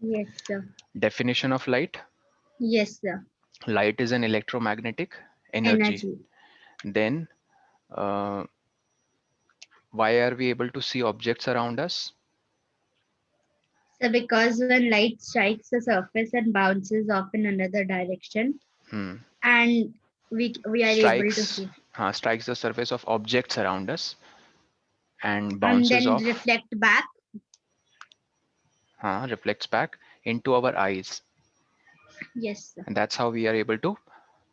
Yes, sir. Definition of light. Yes, sir. Light is an electromagnetic energy. Energy. Then uh, why are we able to see objects around us? So because when light strikes the surface and bounces off in another direction, Hmm. and we are able to Strikes see, strikes the surface of objects around us and and bounces then off, reflect back. reflects back into our eyes, Yes, sir. and that's how we are able to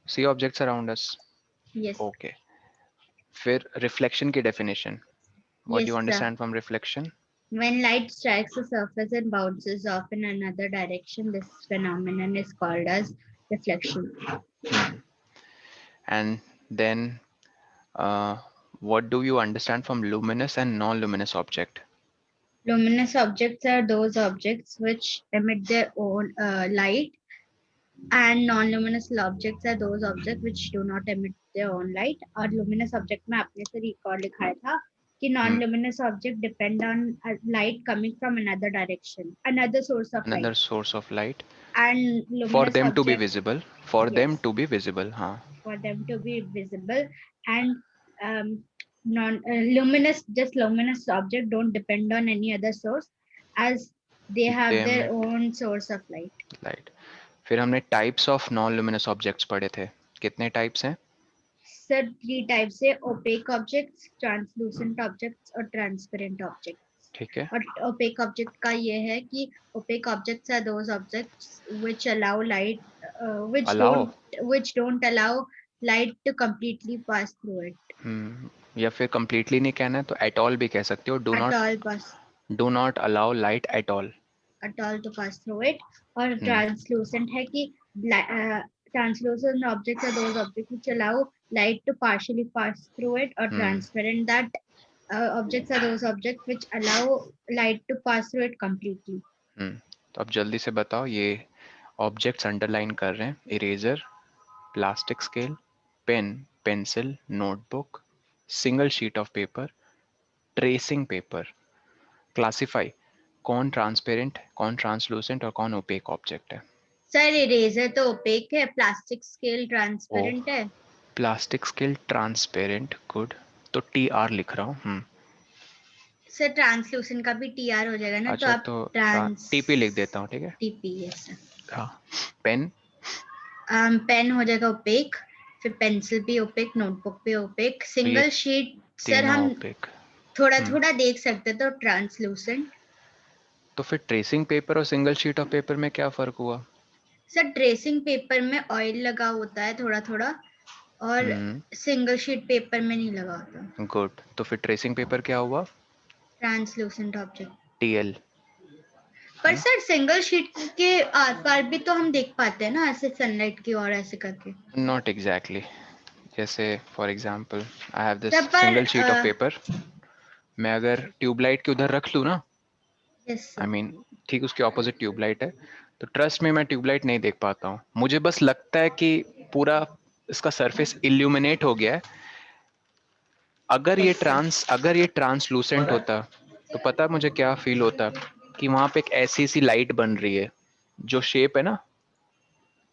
see objects around us. Yes. Okay. फिर reflection की definition. What do you Yes, sir. understand from reflection? When light strikes the surface and bounces off in another direction, this phenomenon is called as reflection. Hmm. And then uh, what do you understand from luminous and non-luminous object? Luminous objects are those objects which emit their own light, and non-luminous objects are those objects which do not emit their own light. और luminous object में आपने से record लिखाया था कि Hmm. non-luminous object depend on light coming from another direction, another source of light, Another source of light and for luminous them to be object, visible. For them yes, to be visible. Huh. for them to be visible, and non luminous, just luminous object don't depend on any other source, as they have They their emit own source of light. light. फिर हमने types of non-luminous objects पढ़े थे. कितने types हैं? Sir three type से opaque objects, translucent objects और transparent objects. ठीक है. और ओपेक ऑब्जेक्ट का ये है कि opaque objects are those objects which allow light, which Allow. don't allow light to completely pass through it. या फिर completely नहीं कहना है तो at all भी कह सकते हो. At all pass Do not allow light at all. at all to pass through it. और Hmm. ट्रांसलूसेंट है कि translucent objects are those objects which allow light to partially pass through it, or Hmm. transparent, that objects are those objects which allow light to pass through it completely. Hmm. तो अब जल्दी से बताओ ये objects underline कर रहे हैं. Eraser, plastic scale, pen, pencil, notebook, single sheet of paper, tracing paper. Classify कौन ट्रांसपेरेंट, कौन ट्रांसलूसेंट और कौन ओपेक ऑब्जेक्ट है. सर इरेजर तो ओपेक है, प्लास्टिक स्केल ओ, ट्रांसपेरेंट है. Plastic scale transparent. गुड. तो टी आर लिख रहा हूँ. सर ट्रांसलूसेंट का भी टीआर हो जाएगा ना, तो अच्छा आप तो ट्रांस टीपी लिख देता हूँ. ठीक है. टीपी. Yes sir. हाँ. पेन. पेन हो जाएगा ओपेक, फिर पेंसिल भी ओपेक, नोटबुक भी ओपेक, तो ये सिंगल शीट सर तीनों हम ओपेक. थोड़ा थोड़ा देख सकते तो ट्रांसलूसेंट. तो फिर ट्रेसिंग पेपर और सिंगल शीट ऑफ पेपर में क्या फर्क हुआ? सर ट्रेसिंग पेपर में ऑयल लगा होता है थोड़ा थोड़ा, और हम्म. सिंगल शीट पेपर में नहीं लगा होता. गुड. तो फिर ट्रेसिंग पेपर क्या हुआ? Translucent object. टीएल. है पर ना. सर सिंगल शीट के आर पार भी तो हम देख पाते हैं ना, ऐसे सनलाइट की और ऐसे करके. Not exactly. जैसे for example I have this sir पर सिंगल शीट ऑफ पेपर. मैं अगर ट्यूबलाइट के उधर रख लूँ ना, यस आई सर. मीन ठीक उसके ऑपोजिट ट्यूबलाइट है, तो ट्रस्ट में मैं ट्यूबलाइट नहीं देख पाता हूँ. मुझे बस लगता है कि पूरा इसका सरफेस इल्यूमिनेट हो गया है. Yes sir. अगर ये ट्रांसलूसेंट होता तो पता है मुझे क्या फील होता, कि वहां पे एक ऐसी सी लाइट बन रही है. जो शेप है ना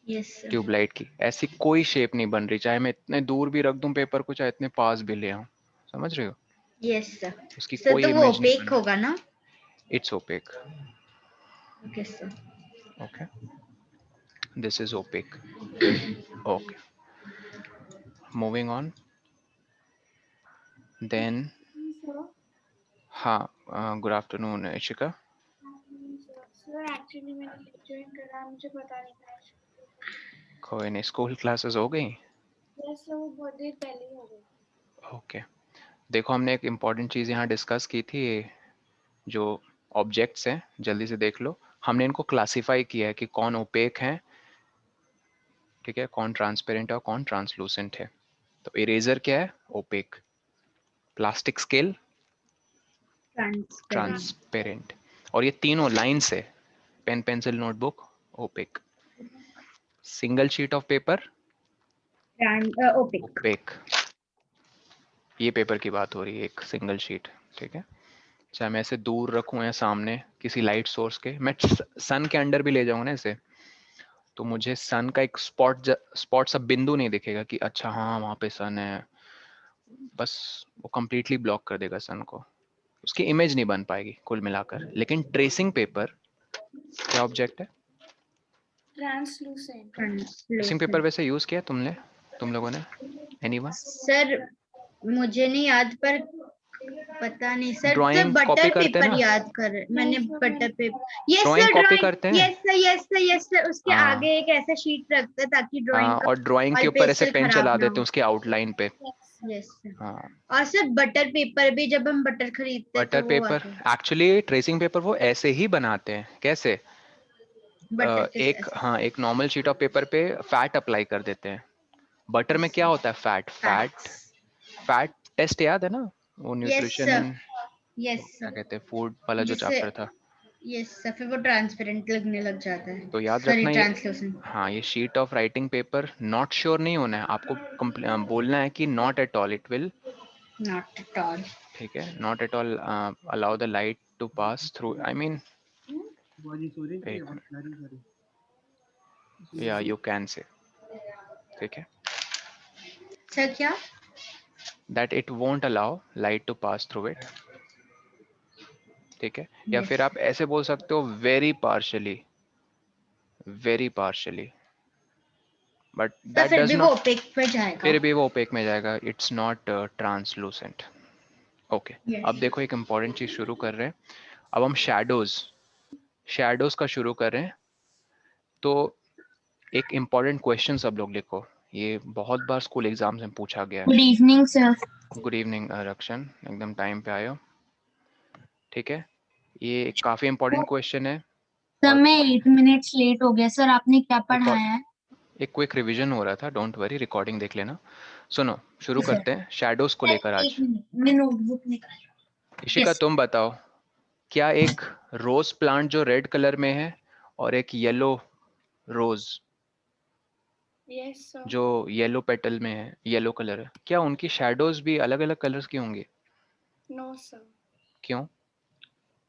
यस सर. ट्यूबलाइट की, ऐसी कोई शेप नहीं बन रही, चाहे मैं इतने दूर भी रख दूं पेपर को, चाहे इतने पास भी ले आऊं. समझ रहे हो? Yes sir. उसकी सर कोई तो वो इमेज नहीं ओपेक बन होगा ना. रही. It's opaque. Okay sir. Okay. This is opaque. Okay. Moving on. Then हाँ, good afternoon Ishika. Sir actually मैंने लिंक ज्वाइन करा, मुझे पता नहीं था. कोई नहीं, स्कूल क्लासेस हो गई. यस सर, वो बहुत देर पहले ही हो गई. ओके. देखो हमने एक इम्पॉर्टेंट चीज़ यहाँ डिस्कस की थी. जो ऑब्जेक्ट्स हैं जल्दी से देख लो. हमने इनको क्लासिफाई किया है कि कौन ओपेक हैं, ठीक है, कौन ट्रांसपेरेंट है और कौन ट्रांसलूसेंट है. तो इरेजर क्या है? Opaque. Plastic scale transparent. Transparent. और ये तीनों लाइन से, pen pencil notebook, opaque. Single sheet of paper, opaque. Opaque. ये पेपर की बात हो रही है, एक सिंगल शीट. ठीक है. चाहे मैं इसे दूर रखूं या सामने किसी लाइट सोर्स के, मैं सन के अंडर भी ले जाऊंगा ना इसे, तो मुझे सन का एक स्पॉट सा बिंदु नहीं दिखेगा कि अच्छा हाँ वहां पे सन है, बस वो कंप्लीटली ब्लॉक कर देगा सन को, उसकी इमेज नहीं बन पाएगी कुल मिलाकर। लेकिन ट्रेसिंग पेपर क्या ऑब्जेक्ट है? ट्रांसलूसेंट। ट्रेसिंग पेपर वैसे यूज किया तुम लोगों ने? एनीवन? सर मुझे नहीं याद, पर पता नहीं सर। तो ड्राइंग कॉपी बटर करते हैं पेपर ना, याद कर, मैंने नहीं, butter paper, yes drawing sir copy drawing, करते हैं। Yes sir yes sir yes sir, उसके हाँ आगे एक ऐसा शीट रखते हैं ताकि ड्राइंग का और ड्राइंग के और ऊपर ऐसे पेंसिल पेन खराब चला ना देते हैं हो। उसके आउटलाइन पे। Yes sir. हाँ और सर बटर पेपर भी जब हम बटर खरीदते हैं बटर तो वो पेपर, आता है एक्चुअली ट्रेसिंग पेपर वो ऐसे ही बनाते हैं। कैसे? बटर के एक साथ। हाँ एक नॉर्मल शीट ऑफ पेपर पे फैट अप्लाई कर देते हैं। बटर में क्या होता है? Fat. Fat facts. Fat test याद है ना, वो yes nutrition sir and yes क्या सर, कहते हैं फूड वाला जो जिससे चैप्टर था। यस सर फिर वो ट्रांसपेरेंट लगने लग जाता है, तो याद सॉरी रखना ये, ट्रांसलूसेंट। हाँ ये sheet of writing paper, not sure नहीं होना है आपको, बोलना है कि not at all it will, not at all. ठीक है, not at all allow the light to pass through, I mean या यू कैन से, ठीक है, सर क्या? That it won't allow light to pass through it, ठीक है। या yes फिर आप ऐसे बोल सकते हो very partially, very partially, but sir that फिर डज भी वो नॉट, ओपेक पे जाएगा। फिर भी वो ओपेक में जाएगा, इट्स नॉट ट्रांसलूसेंट। ओके, अब यस देखो एक इंपॉर्टेंट चीज शुरू कर रहे हैं। अब हम शैडोज का शुरू कर रहे हैं। तो एक इंपॉर्टेंट क्वेश्चन सब लोग लिखो, ये बहुत बार स्कूल एग्जाम्स में पूछा गया है। Good evening sir. Good evening Rakshan, एकदम टाइम पे आयो, ठीक है। ये काफी इंपॉर्टेंट क्वेश्चन है सर और मैं 8 मिनट्स लेट हो गया सर, आपने क्या पढ़ाया है? एक क्विक रिवीजन हो रहा था, डोंट वरी, रिकॉर्डिंग देख लेना। सुनो शुरू सर करते हैं शैडोज को सर लेकर एक आज। मिनट मैं नोटबुक निकाल। इशिका यस तुम बताओ, क्या एक रोज प्लांट जो रेड कलर में है और एक येलो रोज यस सर। जो येलो पेटल में है, येलो कलर है, क्या उनकी शैडोज भी अलग अलग कलर्स की होंगी? No sir. क्यों?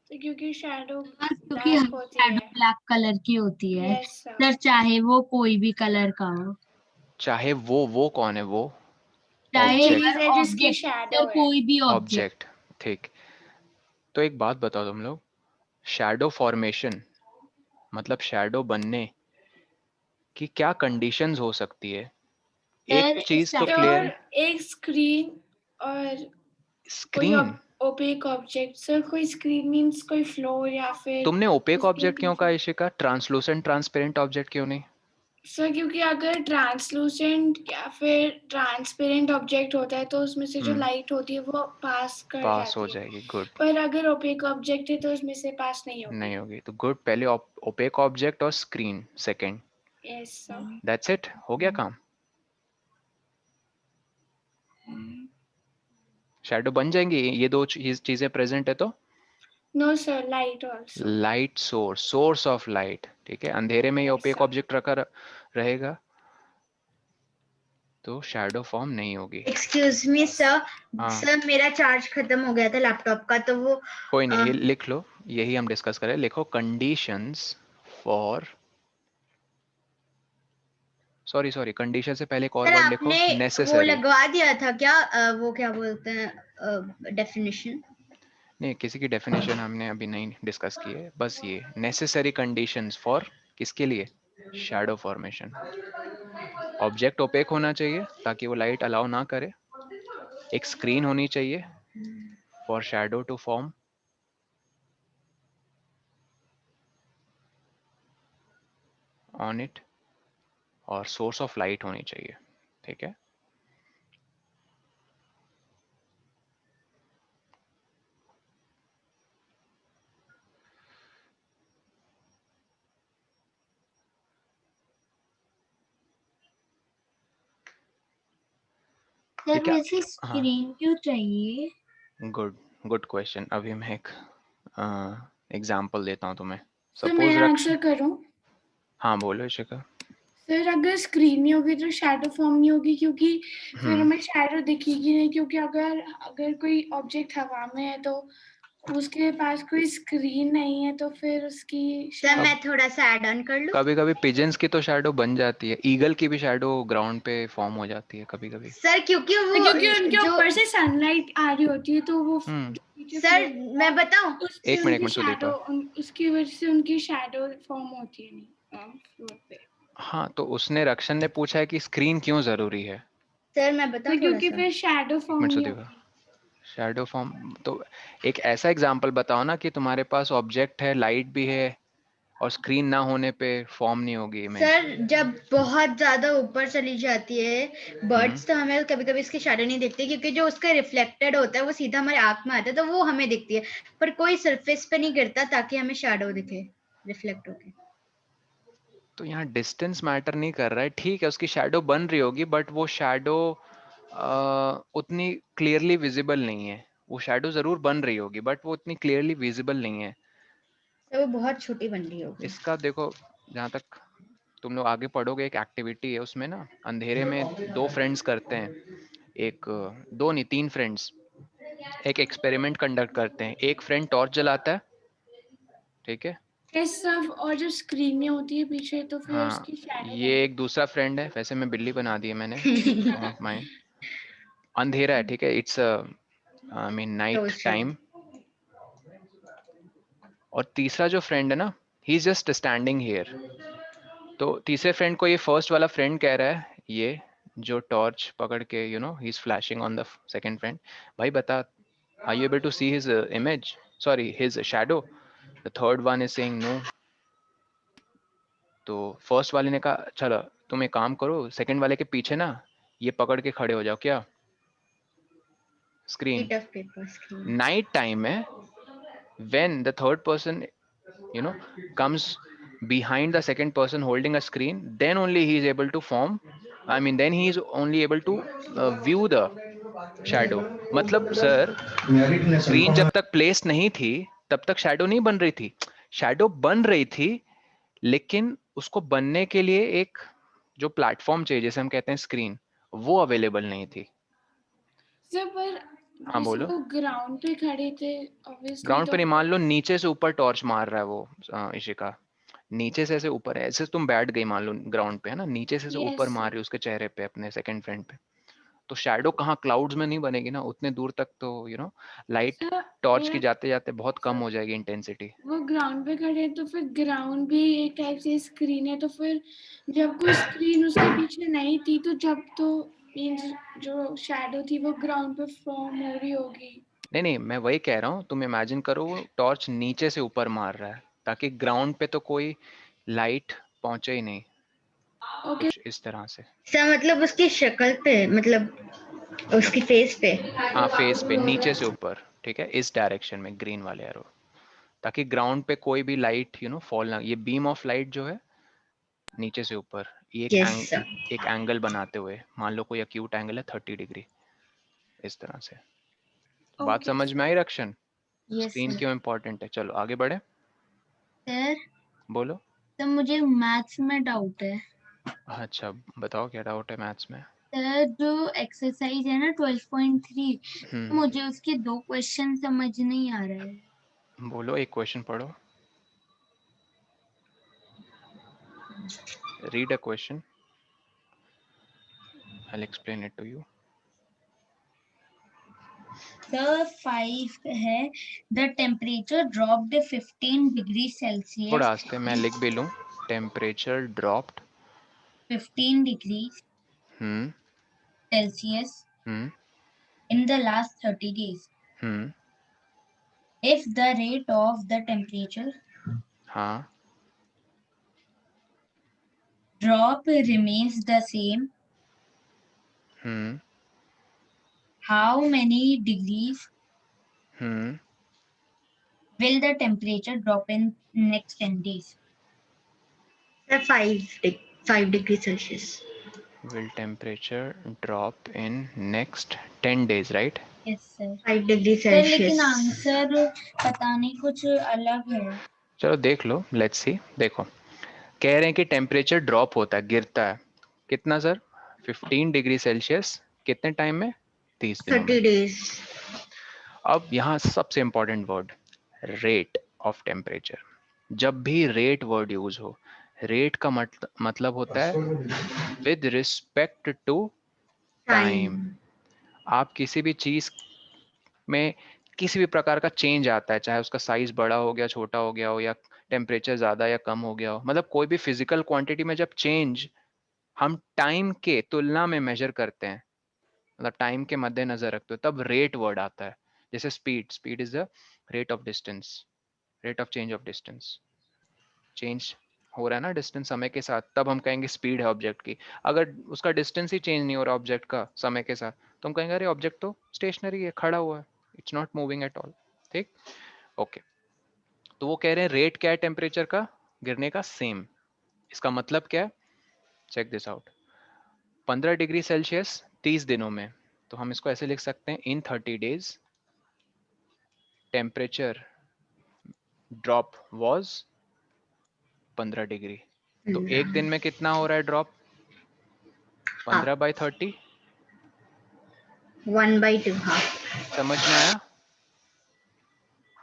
तो क्योंकि शैडो क्योंकि ब्लैक हर होती शैडो है। ब्लैक कलर की होती है यस सर। सर, चाहे वो कोई भी कलर का हो। चाहे वो कौन है वो? चाहे वो ऑब्जेक्ट। चीज हर है जिसकी ऑब्जेक्ट शैडो सर, है। कोई भी ऑब्जेक्ट। ऑब्जेक्ट, ठीक। तो एक बात बताओ तुम लोग, शैडो फॉर्मेशन मतलब शैडो बनने की क्या कंडीशंस हो सकती है? एक सर चीज तो क्लियर और है, एक स्क्रीन और कोई स्क्रीन। ओपेक ऑब्जेक्ट सर, कोई स्क्रीन मींस कोई फ्लोर या फिर तुमने ओपेक उसके ऑब्जेक्ट क्यों कहा पीछे। इशिका? ट्रांसलूसेंट ट्रांसपेरेंट ऑब्जेक्ट क्यों नहीं? सर क्योंकि अगर ट्रांसलूसेंट या फिर ट्रांसपेरेंट ऑब्जेक्ट होता है तो उसमें से जो लाइट होती है वो पास कर पास हो जाती है, जाएगी, गुड। पर अगर ओपेक ऑब्जेक्ट है तो उसमें से पास नहीं होगी। नहीं होगी तो गुड, पहले ओपेक ऑब्जेक्ट और screen second, yes sir. That's it, हो गया काम। शैडो बन जाएंगी ये दो चीजें प्रेजेंट है तो। No sir, light also. Light source of light, ठीक है, अंधेरे में ये यस ओपेक सर। ऑब्जेक्ट रखा रहेगा तो शैडो फॉर्म नहीं होगी। एक्सक्यूज मी सर, हाँ सर मेरा चार्ज खत्म हो गया था लैपटॉप का, तो वो कोई नहीं, ये लिख लो, यही हम डिस्कस करें। लिखो कंडीशंस फॉर, सॉरी कंडीशन से पहले एक और सर वर्ड लिखो, आपने वो नेसेसरी। लगवा दिया था क्या? वो क्या बोलते हैं डेफिनेशन? नहीं, किसी की डेफिनेशन हमने अभी नहीं डिस्कस की है, बस ये नेसेसरी कंडीशंस फॉर किसके लिए? Shadow formation. ऑब्जेक्ट ओपेक होना चाहिए ताकि वो लाइट अलाउ ना करे, एक स्क्रीन होनी चाहिए for shadow to form, on it, और सोर्स ऑफ लाइट होनी चाहिए, ठीक है। सर क्या? वैसे हाँ स्क्रीन क्यों चाहिए? Good question. अभी मैं एक एग्जांपल देता हूँ तुम्हें। सर सपोज मैं रक्ष, आंसर करूं? हाँ बोलो इशिका। सर अगर स्क्रीन नहीं होगी तो शैडो फॉर्म नहीं होगी, क्योंकि फिर हमें शैडो दिखेगी नहीं, क्योंकि अगर अगर कोई ऑब्जेक्ट हवा में है तो उसके पास कोई स्क्रीन नहीं है तो फिर उसकी सर मैं थोड़ा सा ऐड ऑन कर लूं? कभी कभी पिजन्स की तो शैडो बन जाती है, ईगल की भी शैडो ग्राउंड पे फॉर्म हो जाती है कभी कभी। सर क्योंकि वो क्योंकि उनके जो ऊपर से सनलाइट आ रही होती है तो वो नीचे सर floor मैं बताऊं, उससे एक मिनट उनकी सुदीपा। शैडो उसकी वजह से उनकी शैडो फॉर्म होती है नहीं फ्लोर पे। हाँ तो उसने रक्षन ने पूछा है कि स्क्रीन क्यों जरूरी है। सर मैं बताऊं तो थोड़ा क्योंकि सा। फिर शैडो एक फॉर्म मिनट नहीं सुदीपा, होती। शैडो फॉर्म तो एक ऐसा एग्जांपल बताओ ना कि तुम्हारे पास ऑब्जेक्ट है, लाइट भी है, और स्क्रीन ना होने पे फॉर्म नहीं होगी इमेज। सर जब बहुत ज्यादा ऊपर चली जाती है बर्ड्स तो हमें कभी कभी इसकी शैडो नहीं दिखती, क्योंकि जो उसका रिफ्लेक्टेड होता है वो सीधा हमारे आंख में आता है तो वो हमें दिखती है, पर कोई सरफेस पे नहीं गिरता ताकि हमें शैडो दिखे रिफ्लेक्ट होके। तो यहाँ डिस्टेंस मैटर नहीं कर रहा है, ठीक है उसकी शैडो बन रही होगी बट वो शैडो उतनी क्लियरली विजिबल नहीं है। वो शैडो जरूर बन रही होगी बट वो उतनी क्लियरली विजिबल नहीं है। तो वो बहुत छोटी बन रही होगी। इसका देखो, जहाँ तक तुम लोग आगे पढ़ोगे एक एक्टिविटी है उसमें ना, अंधेरे में दो फ्रेंड्स करते हैं, एक दो नहीं तीन फ्रेंड्स एक एक्सपेरिमेंट कंडक्ट करते हैं। एक फ्रेंड टॉर्च जलाता है, ठीक है। ये सब और जो स्क्रीन में होती है पीछे तो फिर हाँ उसकी शैडो ये एक दूसरा फ्रेंड है, वैसे मैं बिल्ली बना दी है मैंने, डोंट माइंड। अंधेरा है, ठीक है, it's I mean night time. और तीसरा जो फ्रेंड है ना, he is just standing here. तो तीसरे फ्रेंड को ये फर्स्ट वाला फ्रेंड कह रहा है, ये जो टॉर्च पकड़ के ही is flashing on the second friend, भाई बता, are you able to see his image, sorry his shadow. The third one is saying no. तो फर्स्ट वाले ने कहा चलो तुम एक काम करो, सेकंड वाले के पीछे ना ये पकड़ के खड़े हो जाओ, क्या screen. Sheet of paper screen. Night time है, when the third person comes behind the second person holding a screen, then only he is able to form, I mean then he is only able to view the shadow। मतलब sir screen जब तक place नहीं थी तब तक shadow नहीं बन रही थी। शैडो बन रही थी लेकिन उसको बनने के लिए एक जो प्लेटफॉर्म चाहिए, जैसे हम कहते हैं स्क्रीन, वो अवेलेबल नहीं थी। सर पर हाँ जैसे बोलो। वो ग्राउंड पे खड़े थे ऑब्वियसली ग्राउंड तो पे नहीं, फिर मान लो नीचे से ऊपर टॉर्च मार रहा है वो इशिका, नीचे से ऐसे ऊपर है, ऐसे तुम बैठ गई मान लो ग्राउंड पे है ना, नीचे से ऊपर यस मार रही उसके चेहरे पे अपने सेकंड फ्रेंड पे, तो शैडो कहाँ क्लाउड्स में नहीं बनेगी ना, उतने दूर तक तो लाइट सर टॉर्च की ये जाते जाते बहुत कम हो जाएगी इंटेंसिटी। वो ग्राउंड पे खड़े हैं तो फिर ग्राउंड भी एक टाइप से स्क्रीन है तो फिर जब कोई स्क्रीन उसके पीछे नहीं थी तो जब तो मीन्स जो शैडो थी वो ग्राउंड पे फॉर्म हो रही होगी। नहीं नहीं मैं वही कह रहा हूँ, तुम इमेजिन करो वो टॉर्च नीचे से ऊपर मार रहा है ताकि ग्राउंड पे तो कोई लाइट पहुंचे ही नहीं, ओके कुछ इस तरह से। सर मतलब उसकी शक्ल पे, मतलब उसकी फेस पे। हाँ फेस पे नीचे से ऊपर, ठीक है, इस डायरेक्शन में ग्रीन वाले एरो, ताकि ग्राउंड पे कोई भी लाइट फॉल ना, ये बीम ऑफ लाइट जो है नीचे से ऊपर, ये यस सर। एक एंगल बनाते हुए, मान लो कोई एक्यूट एंगल है 30 डिग्री, इस तरह से। बात ओके समझ में आई रक्षण? Yes screen sir. क्यों इम्पोर्टेंट है, चलो आगे बढ़े, सर बोलो। तो मुझे मैथ्स में डाउट है। अच्छा बताओ क्या डाउट है मैथ्स में। सर जो एक्सरसाइज है ना 12.3, मुझे उसके 2 क्वेश्चन समझ नहीं आ रहे हैं। बोलो एक क्वेश्चन पढ़ो, read a question, I will explain it to you. The 5 है the temperature dropped 15 degree थोड़ा Celsius, आस्ते मैं लिख भी लूँ, temperature dropped 15 degrees hmm Celsius hmm in the last 30 days. Hmm If the rate of the temperature हाँ drop remains the same, hmm how many degrees hmm will the temperature drop in next 10 days? Sir 5 degree Celsius. will temperature drop in next 10 days, right? Yes sir. 5 degree sir लेकिन Celsius. Answer पता नहीं कुछ अलग है। चलो देख लो, let's see. देखो कह रहे हैं कि टेम्परेचर ड्रॉप होता है, गिरता है, कितना सर, 15 डिग्री सेल्सियस, कितने टाइम में, 30 दिनों में। 30 डेज। अब यहाँ सबसे important word, rate of temperature. जब भी रेट वर्ड यूज हो, रेट का मतलब होता है विद रिस्पेक्ट टू टाइम। आप किसी भी चीज में किसी भी प्रकार का चेंज आता है, चाहे उसका साइज बड़ा हो गया, छोटा हो गया हो, या टेम्परेचर ज्यादा या कम हो गया हो, मतलब कोई भी फिजिकल क्वांटिटी में जब चेंज हम टाइम के तुलना में मेजर करते हैं, मतलब टाइम के मद्देनजर रखते हो, तब रेट वर्ड आता है। जैसे speed, speed is the rate of distance, rate of change of distance. Change हो रहा है ना डिस्टेंस समय के साथ, तब हम कहेंगे स्पीड है ऑब्जेक्ट की। अगर उसका डिस्टेंस ही चेंज नहीं हो रहा ऑब्जेक्ट का समय के साथ, तो हम कहेंगे अरे ऑब्जेक्ट तो स्टेशनरी है, खड़ा हुआ है, it's not moving at all. ठीक, ओके। तो वो कह रहे हैं रेट क्या है टेम्परेचर का गिरने का, सेम। इसका मतलब क्या है, check this out. 15 degree Celsius 30 दिनों में, तो हम इसको ऐसे लिख सकते हैं, इन 30 days temperature drop was 15 degree. तो एक दिन में कितना हो रहा है ड्रॉप, 15/30। 1/2 हाफ। समझ में आया?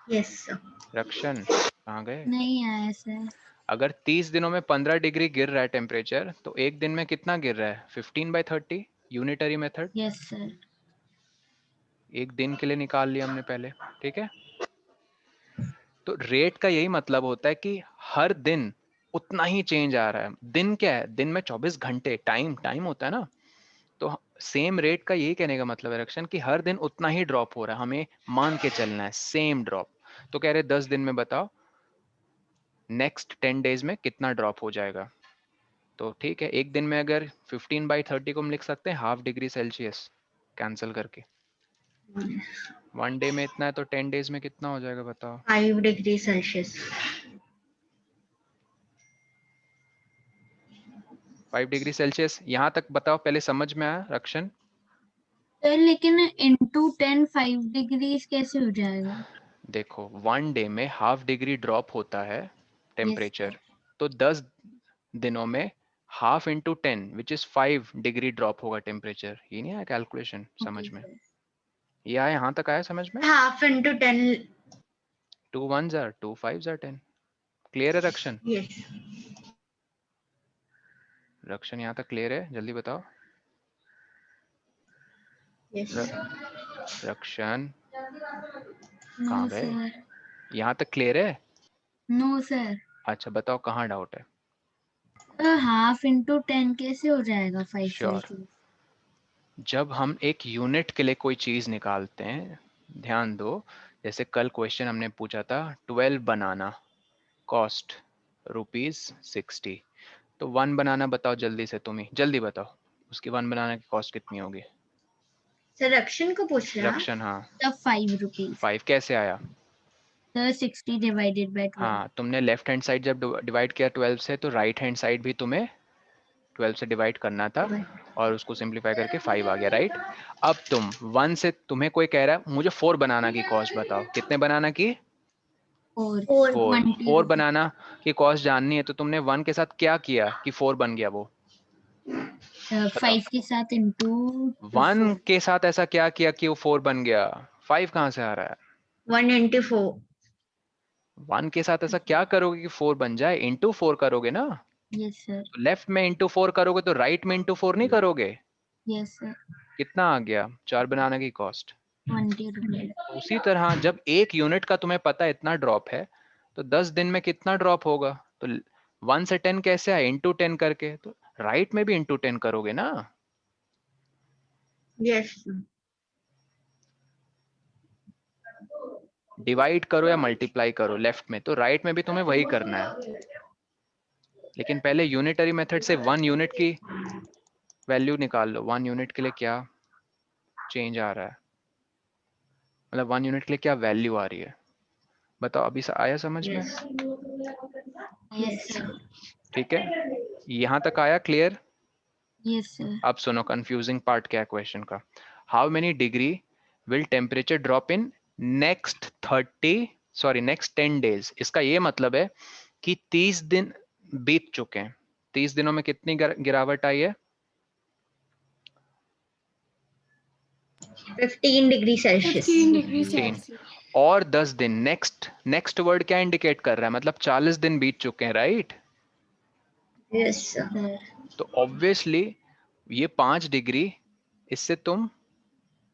Yes sir. रक्षण कहाँ गए? नहीं आया सर। अगर 30 दिनों में 15 डिग्री गिर रहा है टेम्परेचर, तो एक दिन में कितना गिर रहा है, 15/30, यूनिटरी मेथड। Yes sir. एक दिन के लिए निकाल लिया हमने पहले, ठीक है। तो रेट का यही मतलब होता है कि हर दिन उतना ही चेंज आ रहा है। दिन क्या है, दिन में 24 घंटे, टाइम टाइम होता है ना। तो सेम रेट का यही कहने का मतलब है रक्षण, कि हर दिन उतना ही ड्रॉप हो रहा है, हमें मान के चलना है सेम ड्रॉप। तो कह रहे 10 दिन में बताओ नेक्स्ट 10 डेज में कितना ड्रॉप हो जाएगा। तो ठीक है, एक दिन में अगर 15/30 को हम लिख सकते हैं हाफ डिग्री सेल्सियस, कैंसिल करके। 1 डे में इतना है, तो 10 डेज में कितना हो जाएगा बताओ। 5 डिग्री सेल्सियस। 5 डिग्री सेल्सियस, यहाँ तक बताओ पहले समझ में आया रक्षण? सर लेकिन इंटू 10 5 डिग्री कैसे हो जाएगा? देखो 1 डे में हाफ डिग्री ड्रॉप होता है टेम्परेचर, तो 10 दिनों में half into 10 which is 5 degree drop होगा टेम्परेचर। ये नहीं आया कैलकुलेशन समझ में? ये आया, यहाँ तक आया समझ में? Half into 10। 2 1s are 2 5s are 10। Clear है रक्षण? यस। रक्षण यहाँ तक क्लियर है, जल्दी बताओ। यस। रक्षण नो कहाँ गए? सर। यहाँ तक क्लियर है? No sir. अच्छा बताओ कहाँ डाउट है? हाफ इंटू 10 कैसे हो जाएगा 5 श्योर, सेल्सियस? जब हम एक यूनिट के लिए कोई चीज निकालते हैं, ध्यान दो, जैसे कल क्वेश्चन हमने पूछा था 12 बनाना कॉस्ट ₹60, तो 1 बनाना बताओ जल्दी से, तुम ही जल्दी बताओ उसकी 1 बनाना की कॉस्ट कितनी होगी। सर रक्षण को पूछ रहा। रक्षण हाँ, तब 5 रुपीज। 5 कैसे आया? Sir 60 divided by 12। हाँ, तुमने लेफ्ट हैंड साइड जब डिवाइड किया 12 से, तो राइट हैंड साइड भी तुम्हें 12 से डिवाइड करना था, और उसको सिंप्लीफाई करके 5 आ गया, राइट। अब तुम 1 से, तुम्हें कोई कह रहा है मुझे 4 बनाना की कॉस्ट बताओ, कितने बनाना की? 4 4 बनाना की कॉस्ट जाननी है, तो तुमने 1 के साथ क्या किया कि 4 बन गया वो? 5 के साथ इंटू 1 के साथ ऐसा क्या किया कि वो 4 बन गया? 5 कहाँ से आ रहा है? 1 इंटू 4। 1 के साथ ऐसा क्या करोगे कि 4 बन जाए? इंटू 4 करोगे ना। Yes sir. तो लेफ्ट में इंटू 4 करोगे, तो राइट में इंटू 4 नहीं करोगे। Yes sir. कितना आ गया 4 बनाना की कॉस्ट? 20 रुपीज। उसी तरह जब एक यूनिट का तुम्हें पता है इतना ड्रॉप है, तो 10 दिन में कितना ड्रॉप होगा? तो 1 से 10 कैसे आए? इंटू 10 करके। तो राइट में भी इंटू 10 करोगे ना। यस। डिवाइड करो या मल्टीप्लाई करो लेफ्ट में, तो राइट में भी तुम्हें वही करना है। लेकिन पहले यूनिटरी मेथड से 1 यूनिट की वैल्यू निकाल लो। 1 यूनिट के लिए क्या चेंज आ रहा है, मतलब 1 यूनिट के लिए क्या वैल्यू आ रही है, बताओ। अभी आया समझ में? Yes sir. ठीक है, यहां तक आया क्लियर? Yes sir. अब सुनो कंफ्यूजिंग पार्ट क्या है क्वेश्चन का। How many degree will temperature drop in next 10 days. इसका ये मतलब है कि 30 दिन बीत चुके हैं, 30 दिनों में कितनी गिरावट आई है? 15 डिग्री सेल्सियस। 15 degree 15 Celsius. और 10 दिन। नेक्स्ट वर्ड क्या इंडिकेट कर रहा है? मतलब 40 दिन बीत चुके हैं, राइट? Yes sir. सर तो ऑब्वियसली ये 5 डिग्री इससे तुम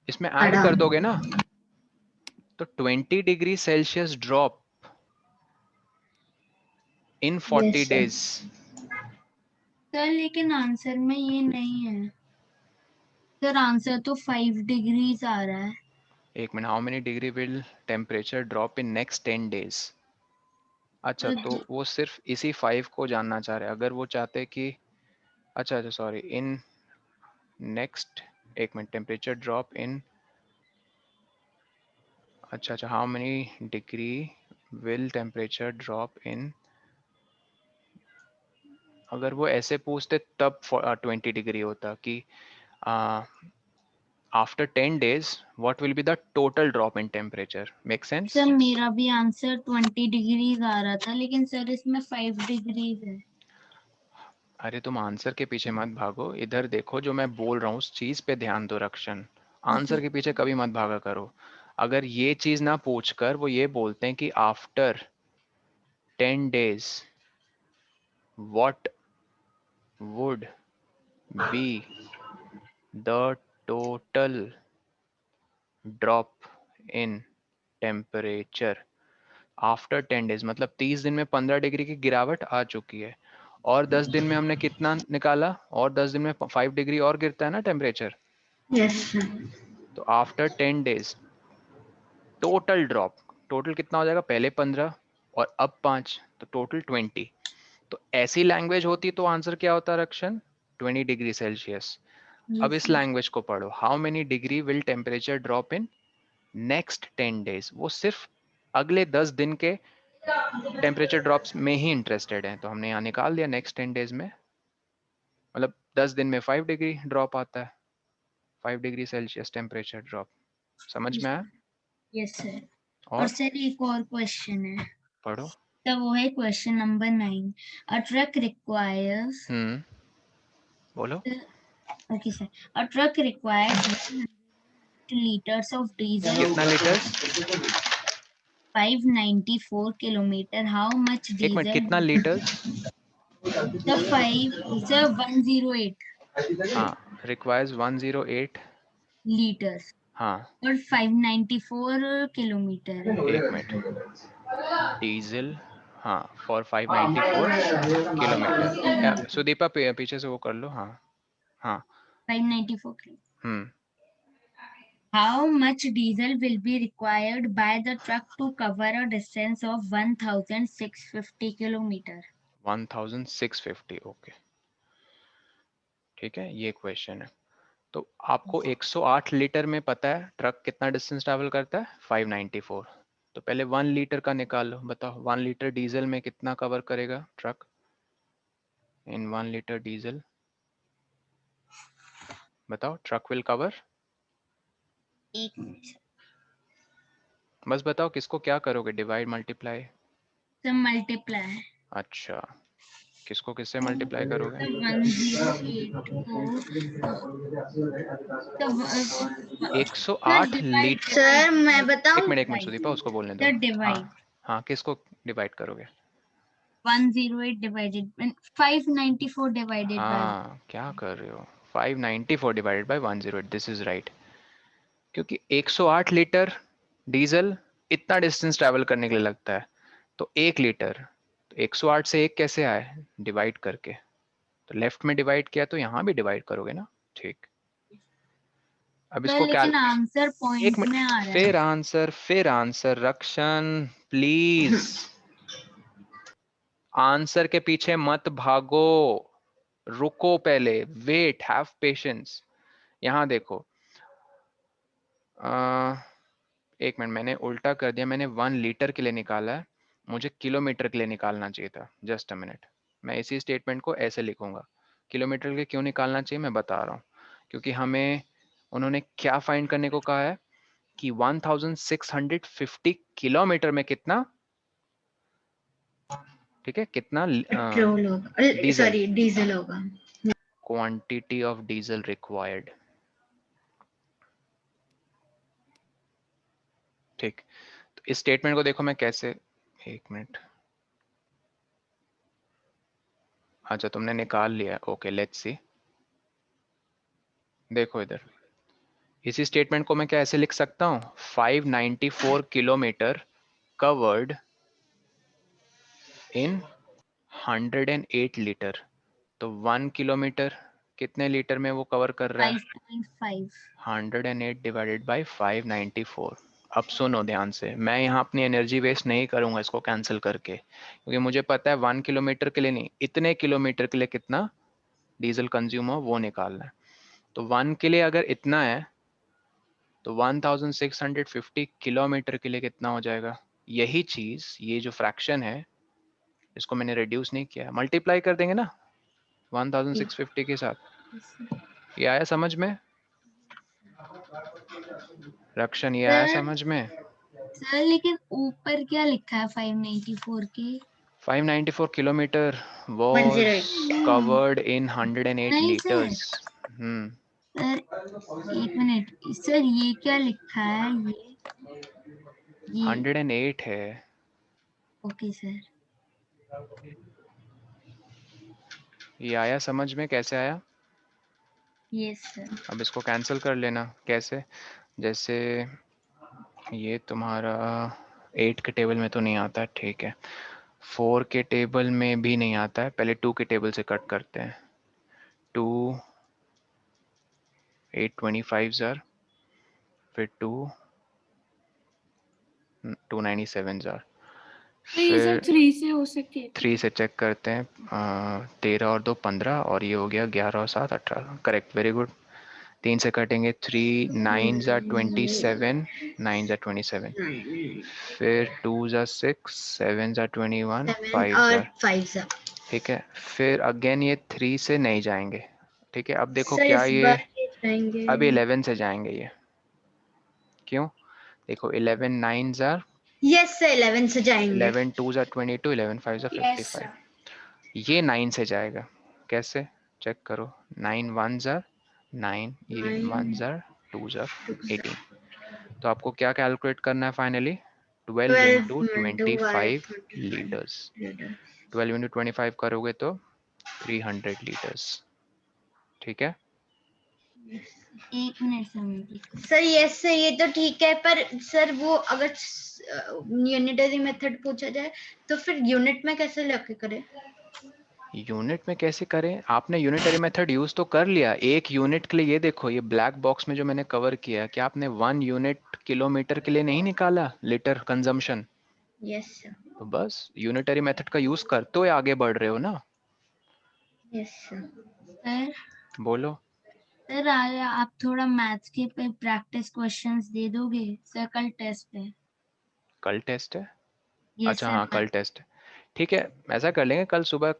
इसमें ऐड बढ़ा। कर दोगे ना, तो 20 degree Celsius drop in 40 Yes, sir. Days. Sir लेकिन आंसर में ये नहीं है सर, आंसर तो 5 डिग्रीज आ रहा है। एक minute, how many degree will temperature drop in next 10 days? अच्छा, तो वो सिर्फ इसी 5 को जानना चाह रहे हैं। अगर वो चाहते कि अच्छा सॉरी, इन नेक्स्ट, एक मिनट, टेम्परेचर ड्रॉप इन, अच्छा how many degree will temperature drop in, अगर वो ऐसे पूछते तब 20 डिग्री होता कि after 10 days what will be the total drop in temperature? Make sense? Sir मेरा भी आंसर 20 डिग्रीज आ रहा था, लेकिन सर इसमें 5 डिग्रीज है। अरे तुम आंसर के पीछे मत भागो, इधर देखो, जो मैं बोल रहा हूँ उस चीज पे ध्यान दो रक्षण। आंसर के पीछे कभी मत भागा करो। अगर ये चीज ना पूछकर वो ये बोलते हैं कि after 10 days what would be the total drop in temperature after 10 days, मतलब 30 दिन में 15 डिग्री की गिरावट आ चुकी है, और 10 दिन में हमने कितना निकाला, और 10 दिन में 5 डिग्री और गिरता है ना टेम्परेचर। Yes, sir. तो after 10 days total drop, total कितना हो जाएगा? पहले 15 और अब 5, तो टोटल 20। तो ऐसी लैंग्वेज होती तो आंसर क्या होता रक्षण? 20 डिग्री सेल्सियस। अब इस लैंग्वेज को पढ़ो, how many degree will temperature drop in next 10 days. वो सिर्फ अगले 10 दिन के टेम्परेचर ड्रॉप्स में ही इंटरेस्टेड है, तो हमने यहाँ निकाल दिया नेक्स्ट 10 डेज में, मतलब 10 दिन में 5 डिग्री ड्रॉप आता है, 5 डिग्री सेल्सियस टेम्परेचर ड्रॉप। समझ में आया? Yes sir. और और सर एक और क्वेश्चन है, पढ़ो। तो वो है क्वेश्चन नंबर 9। अ ट्रक रिक्वायर्स, बोलो। Okay sir, a truck requires liters of diesel, कितना लीटर्स? 594 kilometer. How much एक मिनट, diesel? कितना लीटर्स? The 108 हाँ, रिक्वायर्स 108 liters हाँ, और 594 किलोमीटर है। एक मिनट, डीजल, हाँ, फॉर 594 किलोमीटर। सुदीपा पीछे से वो कर लो। हाँ हाँ 594 kilometre. Hmm How much diesel will be required by the truck to cover a distance of 1650 kilometer? 1650, okay, ठीक है, ये क्वेश्चन है। तो आपको 108 लीटर में पता है ट्रक कितना डिस्टेंस ट्रैवल करता है? 594। तो पहले 1 लीटर का निकाल लो, बताओ 1 लीटर डीजल में कितना कवर करेगा ट्रक? इन 1 लीटर डीजल बताओ, ट्रक विल कवर, एक मिनट बस बताओ किसको क्या करोगे, डिवाइड मल्टीप्लाई? से मल्टीप्लाई, अच्छा, किसको किससे मल्टीप्लाई करोगे? 108 को तो 108 डिवाइड लीटर। सर मैं बताऊं? एक मिनट सुदीपा, उसको बोलने दो। सर हाँ डिवाइड हाँ, किसको डिवाइड करोगे? 108 divided 594 divided by हाँ, क्या कर रहे हो? 594 divided by 108, this is right. क्योंकि 108 लीटर डीजल इतना डिस्टेंस ट्रैवल करने के लिए लगता है, तो 1 लीटर, तो 108 से 1 कैसे आए? डिवाइड करके। तो लेफ्ट में डिवाइड किया तो यहाँ भी डिवाइड करोगे ना, ठीक। अब सर इसको क्या, लेकिन आंसर एक पॉइंट मिनट, में आ रहा फिर है। आंसर, फिर आंसर, रक्षण प्लीज आंसर के पीछे मत भागो, रुको पहले, वेट, हैव पेशेंस। यहां देखो, एक मिनट, मैंने उल्टा कर दिया, मैंने 1 लीटर के लिए निकाला है, मुझे किलोमीटर के लिए निकालना चाहिए था। जस्ट अ मिनट, मैं इसी स्टेटमेंट को ऐसे लिखूंगा। किलोमीटर के लिए क्यों निकालना चाहिए मैं बता रहा हूँ, क्योंकि हमें उन्होंने क्या फाइंड करने को कहा है कि 1650 किलोमीटर में कितना, ठीक है, कितना पेट्रोल होगा, डीजल, सॉरी डीजल होगा। Quantity of diesel required. ठीक, तो इस स्टेटमेंट को देखो मैं कैसे, एक मिनट, अच्छा तुमने निकाल लिया, ओके लेट्स सी। देखो इधर, इसी स्टेटमेंट को मैं क्या ऐसे लिख सकता हूँ, 594 किलोमीटर कवर्ड इन 108 लीटर। तो 1 किलोमीटर कितने लीटर में वो कवर कर रहा है? 5.5. 108 डिवाइडेड बाई 594। अब सुनो ध्यान से, मैं यहाँ अपनी एनर्जी वेस्ट नहीं करूँगा इसको कैंसिल करके, क्योंकि मुझे पता है 1 किलोमीटर के लिए नहीं, इतने किलोमीटर के लिए कितना डीजल कंज्यूम हो वो निकालना है। तो 1 के लिए अगर इतना है तो 1650 किलोमीटर के लिए कितना हो जाएगा? यही चीज़, ये जो फ्रैक्शन है इसको मैंने रिड्यूस नहीं किया, मल्टीप्लाई कर देंगे ना 1650 के साथ। ये आया समझ में रक्षण, ये आया समझ में? सर लेकिन ऊपर क्या लिखा है 594 के? 594 किलोमीटर was 108. covered in 108 नहीं सर, liters. सर एक मिनट सर, ये क्या लिखा है? ये 108 है। Okay sir. ये आया समझ में, कैसे आया? Yes sir. अब इसको कैंसिल कर लेना, कैसे? जैसे ये तुम्हारा 8 के टेबल में तो नहीं आता, ठीक है, 4 के टेबल में भी नहीं आता है, पहले 2 के टेबल से कट करते हैं। 2 825 जार, फिर 2 297 जार, तो ये सब फिर 3 से हो सके थे। 3 से चेक करते हैं, 13 और 2 15, और ये हो गया 11 और 7 18, करेक्ट, वेरी गुड। 3 से कटेंगे, 3 9 जार 27, 9 जार 27, फिर 2 जार 6, 7 जार 21, 5 और जार, 5 सा। ठीक है, फिर अगेन ये 3 से नहीं जाएंगे, ठीक है। अब देखो सर क्या इस ये, बार ये जाएंगे। अब 11 से जाएंगे ये, क्यों? देखो 11 9 जार, यस सर 11 से जाएंगे। 11 2 जार 22, 11 5 जार यस 55, सर। ये 9 से जाएगा, कैसे? चेक करो, 9 1 जार 9, ये 1 जार 2 जार 18। तो आपको क्या कैलकुलेट करना है फाइनली? 12 into 25 litres. 12 इंटू 25 करोगे तो 300 लीटर्स, ठीक है। एक minute sir. Sir yes sir ये तो ठीक है, पर सर वो अगर यूनिटरी मेथड पूछा जाए तो फिर यूनिट में कैसे लेके करें? यूनिट में कैसे करें? आपने यूनिटरी मेथड यूज तो कर लिया, एक यूनिट के लिए। ये देखो, ये ब्लैक बॉक्स में जो मैंने कवर किया, क्या आपने 1 यूनिट किलोमीटर के लिए नहीं निकाला लीटर कंजम्पशन? Yes sir. तो बस यूनिटरी मेथड का यूज करते हुए आगे बढ़ रहे हो ना। Yes sir. सर बोलो। सर आप थोड़ा मैथ्स के पे प्रैक्टिस क्वेश्चंस दे दोगे? सर कल टेस्ट है। कल टेस्ट है? यस अच्छा सर। हाँ, कल टेस्ट है, ठीक है, ऐसा कर लेंगे, कल सुबह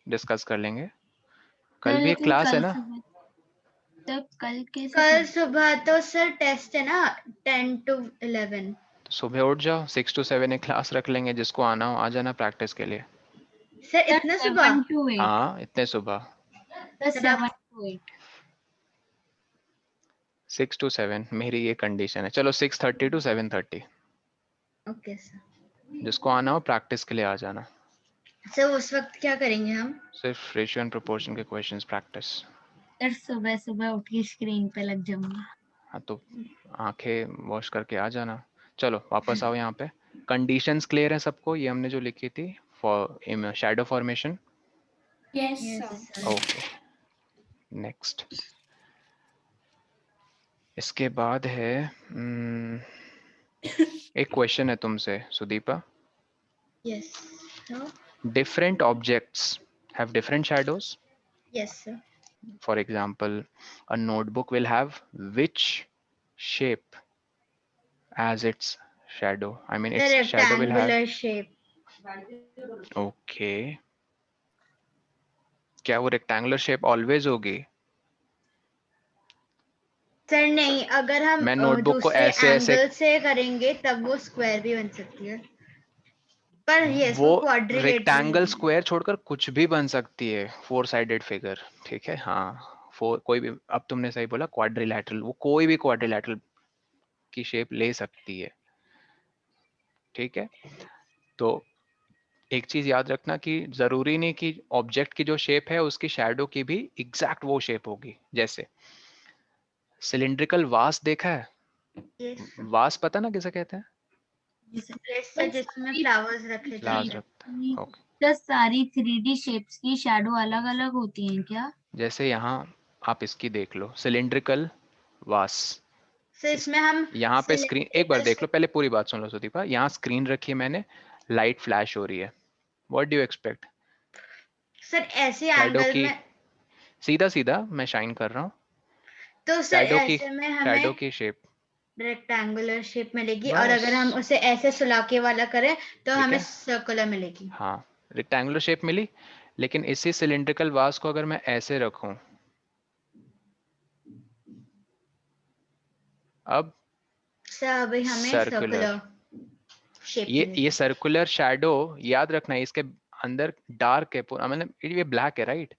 डिस्कस कर लेंगे। कल सर भी एक लेकिन क्लास है कल ना? सुबह, सर कल कैसे कल सुबह तो सर टेस्ट है ना 10 to 11। तो सुबह उठ जाओ, 6 to 7 एक क्लास रख लेंगे, जिसको आना हो आ जाना प्रैक्टिस के लिए। सर सर इतना 7 सुबह? to 8। हाँ, इतने सुबह, सर सर 7 आप to 8। 6 to 7 मेरी ये कंडीशन है। चलो 6:30 to 7:30, ओके सर। जिसको आना हो प्रैक्टिस के लिए आ जाना। सर उस वक्त क्या करेंगे हम? सिर्फ रेशियो एंड प्रोपोर्शन के क्वेश्चंस प्रैक्टिस। सर सुबह सुबह उठ के स्क्रीन पे लग जाऊंगा। हाँ तो आंखें वॉश करके आ जाना। चलो वापस आओ यहाँ पे। कंडीशंस क्लियर है सबको? ये हमने जो लिखी थी for shadow formation. Yes yes sir. Sir. Okay, next. इसके बाद है एक क्वेश्चन है तुमसे Sudipa. Yes sir. Different objects have different shadows. Yes sir. For example, a notebook will have which shape as its shadow? I mean, The its shadow will have. rectangular shape. Okay. क्या वो rectangular shape always होगी? Sir नहीं, अगर हम मैं notebook को दूसरे ऐसे ऐसे, एंगल से करेंगे तब वो स्क्वायर भी बन सकती है, पर यस वो वो क्वाड्रिलेटरल rectangle square छोड़कर कुछ भी बन सकती है, 4-sided figure, ठीक है। हाँ, कोई भी, अब तुमने सही बोला, quadrilateral, वो कोई भी quadrilateral की शेप ले सकती है, ठीक है, तो एक चीज याद रखना कि जरूरी नहीं कि ऑब्जेक्ट की जो शेप है उसकी शैडो की भी एग्जैक्ट वो शेप होगी। जैसे सिलिंड्रिकल वास देखा है? यस वास पता ना किसे कहते हैं? सर, जिसमें फ्लावर्स रखे फ्लावर्स जाते हैं। रखते हैं। ओके, तो सारी 3D शेप्स की शैडो अलग अलग होती हैं क्या? जैसे यहाँ आप इसकी देख लो, सिलिंड्रिकल वास। सर इसमें हम यहाँ पे स्क्रीन एक बार cylindrical देख लो, पहले पूरी बात सुन लो सुदीपा। यहाँ स्क्रीन रखी है मैंने, लाइट फ्लैश हो रही है, what do you expect? Sir ऐसे शैडो एंगल की में, सीधा सीधा मैं शाइन कर रहा हूँ, तो सर शैडो की ऐसे में शैडो हमें की शेप। रेक्टेंगुलर शेप मिलेगी, और बस, अगर हम उसे ऐसे सुलाके वाला करें तो ठीक हमें है, सर्कुलर मिलेगी। हाँ रेक्टेंगुलर शेप मिली। लेकिन इसी सिलिंड्रिकल वास को अगर मैं ऐसे रखूं, अब सर अभी हमें सर्कुलर, सर्कुलर शेप ये मिलेगी। सर्कुलर शैडो याद रखना है, इसके अंदर डार्क है पूरा, मतलब ये ब्लैक है राइट,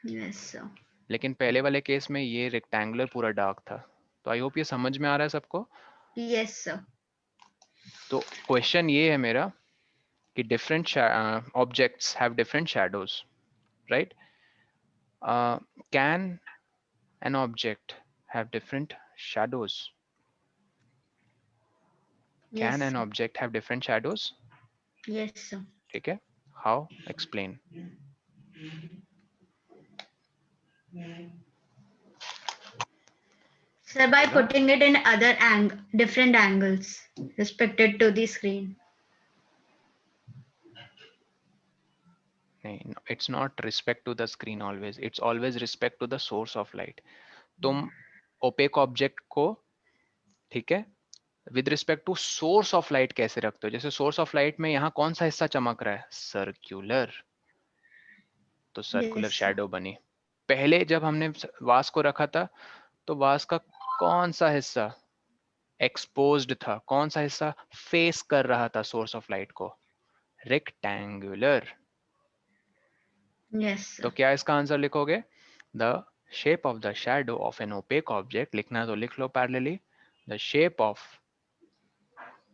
यस सर। लेकिन पहले वाले केस में ये रेक्टेंगुलर पूरा डार्क था। तो आई होप ये समझ में आ रहा है सबको। Yes sir. तो क्वेश्चन ये है मेरा कि different objects have different shadows, right? Can an object have different shadows? Can yes an sir. Object have different shadows? Yes sir. ठीक है, हाउ, एक्सप्लेन। Sir, by बोलो। putting it in other different angles respected to the screen. नहीं, it's not respect to the screen always, it's always respect to the source of light. तुम opaque object को, ठीक है, with respect to source of light कैसे रखते हो? जैसे source of light में यहाँ कौन सा हिस्सा चमक रहा है? सर्कुलर, तो सर्कुलर Yes, sir. शैडो बनी। पहले जब हमने वास को रखा था तो वास का कौन सा हिस्सा एक्सपोज्ड था, कौन सा हिस्सा फेस कर रहा था सोर्स ऑफ लाइट को? रेक्टेंगुलर। Yes, तो sir. क्या इसका आंसर लिखोगे? The shape of the shadow of an opaque object, लिखना तो लिख लो parallelly, the shape of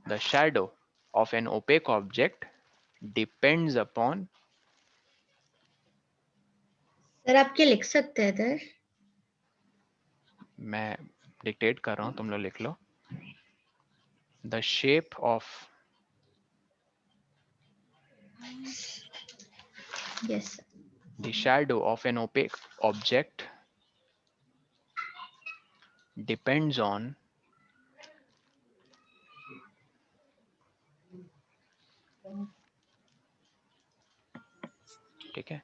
the shadow of an opaque object depends upon. Sir आप क्या लिख सकते हैं इधर? मैं डिक्टेट कर रहा हूं, तुम लोग लिख लो। The shape of Yes, sir. the shadow of an opaque object depends on ठीक है,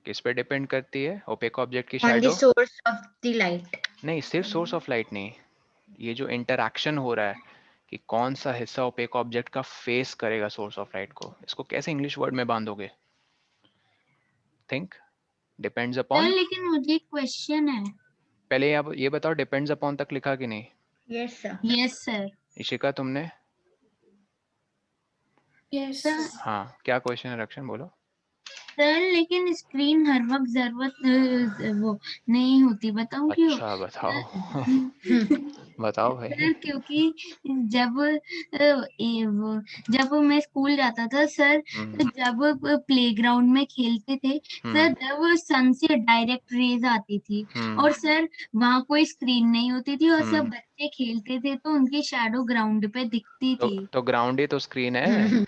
किस पे डिपेंड करती है ओपेक ऑब्जेक्ट की On the shadow? source of the light. नहीं, सिर्फ सोर्स ऑफ लाइट नहीं, ये जो इंटरैक्शन हो रहा है कि कौन सा हिस्सा ओपेक ऑब्जेक्ट का फेस करेगा सोर्स ऑफ लाइट को, इसको कैसे इंग्लिश वर्ड में बांधोगे? Think, depends sir upon. लेकिन मुझे एक क्वेश्चन है। पहले आप ये बताओ, डिपेंड्स अपॉन तक लिखा कि नहीं? Yes, sir. Yes sir. Ishika तुमने? यस सर हाँ, क्या क्वेश्चन है रक्षण, बोलो। सर लेकिन स्क्रीन हर वक्त जरूरत वो नहीं होती, बताऊं क्यों? अच्छा बताओ। सर बताओ भाई। सर क्योंकि जब जब मैं स्कूल जाता था सर, जब प्लेग्राउंड में खेलते थे सर, जब सन से डायरेक्ट रेज आती थी और सर वहां कोई स्क्रीन नहीं होती थी और सब बच्चे खेलते थे तो उनकी शैडो ग्राउंड पे दिखती थी। तो ग्राउंड ही तो स्क्रीन है।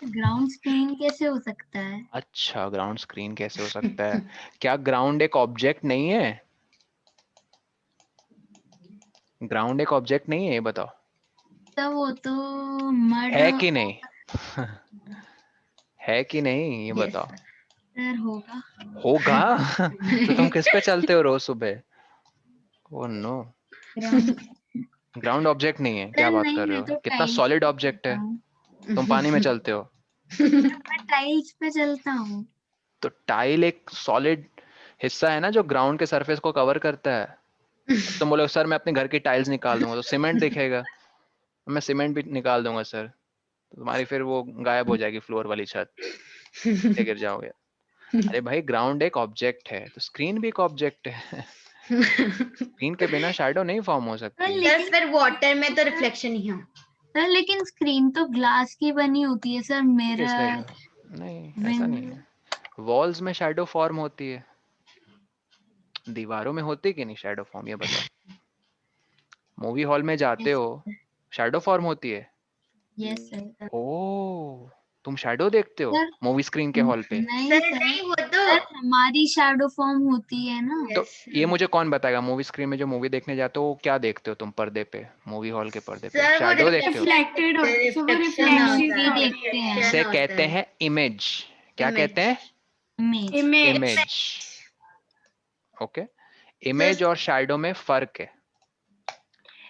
ग्राउंड स्क्रीन कैसे हो सकता है? अच्छा, ग्राउंड स्क्रीन कैसे हो सकता है? क्या ग्राउंड एक ऑब्जेक्ट नहीं है? ग्राउंड एक ऑब्जेक्ट नहीं है, ये बताओ। तो वो तो मड है कि नहीं? है कि नहीं, ये Yes, बताओ। sir. सर होगा। होगा। तो तुम किस पे चलते हो रोज सुबह? Oh no, ground ground object नहीं है, क्या सर बात नहीं, कर रहे मैं हो? तो कितना टाइल्स सॉलिड पे ऑब्जेक्ट चलता है। हूँ। तुम पानी में चलते हो। मैं टाइल्स पे चलता हूँ। तो टाइल एक सॉलिड हिस्सा है ना जो ग्राउंड के सरफेस को कवर करता है। अब तुम बोलोगे सर मैं अपने घर की टाइल्स निकाल दूंगा तो सीमेंट दिखेगा, मैं सीमेंट भी निकाल दूंगा सर, तो तुम्हारी फिर वो गायब हो जाएगी फ्लोर वाली छत, नीचे गिर जाओगे। अरे भाई, ग्राउंड एक ऑब्जेक्ट है तो स्क्रीन भी एक ऑब्जेक्ट है। स्क्रीन के बिना शैडो नहीं फॉर्म हो सर सकती। सर फिर वाटर में तो रिफ्लेक्शन ही है। सर लेकिन स्क्रीन तो ग्लास की बनी होती है सर, किस मेरा नहीं, ऐसा नहीं है। वॉल्स में शैडो फॉर्म होती है, दीवारों में होती है कि नहीं शैडो फॉर्म, ये बताओ। मूवी हॉल में जाते हो, शैडो फॉर्म होती है। Yes sir. ओ, तुम शैडो देखते हो सर मूवी स्क्रीन के हॉल पे? नहीं सर सर, नहीं, वो तो सर हमारी शैडो फॉर्म होती है ना। तो Yes, ये मुझे कौन बताएगा, मूवी स्क्रीन में जो मूवी देखने जाते हो क्या देखते हो तुम पर्दे पे, मूवी हॉल के पर्दे पे सर वो शैडो देखते हो? रिफ्लेक्टेड वो रिफ्लेक्शन रिफ्लेक्शन होता है, देखते हैं। इसे होता कहते है। हैं इमेज। क्या Image. कहते हैं? Image. Image. Image. Okay, image और शैडो में फर्क है।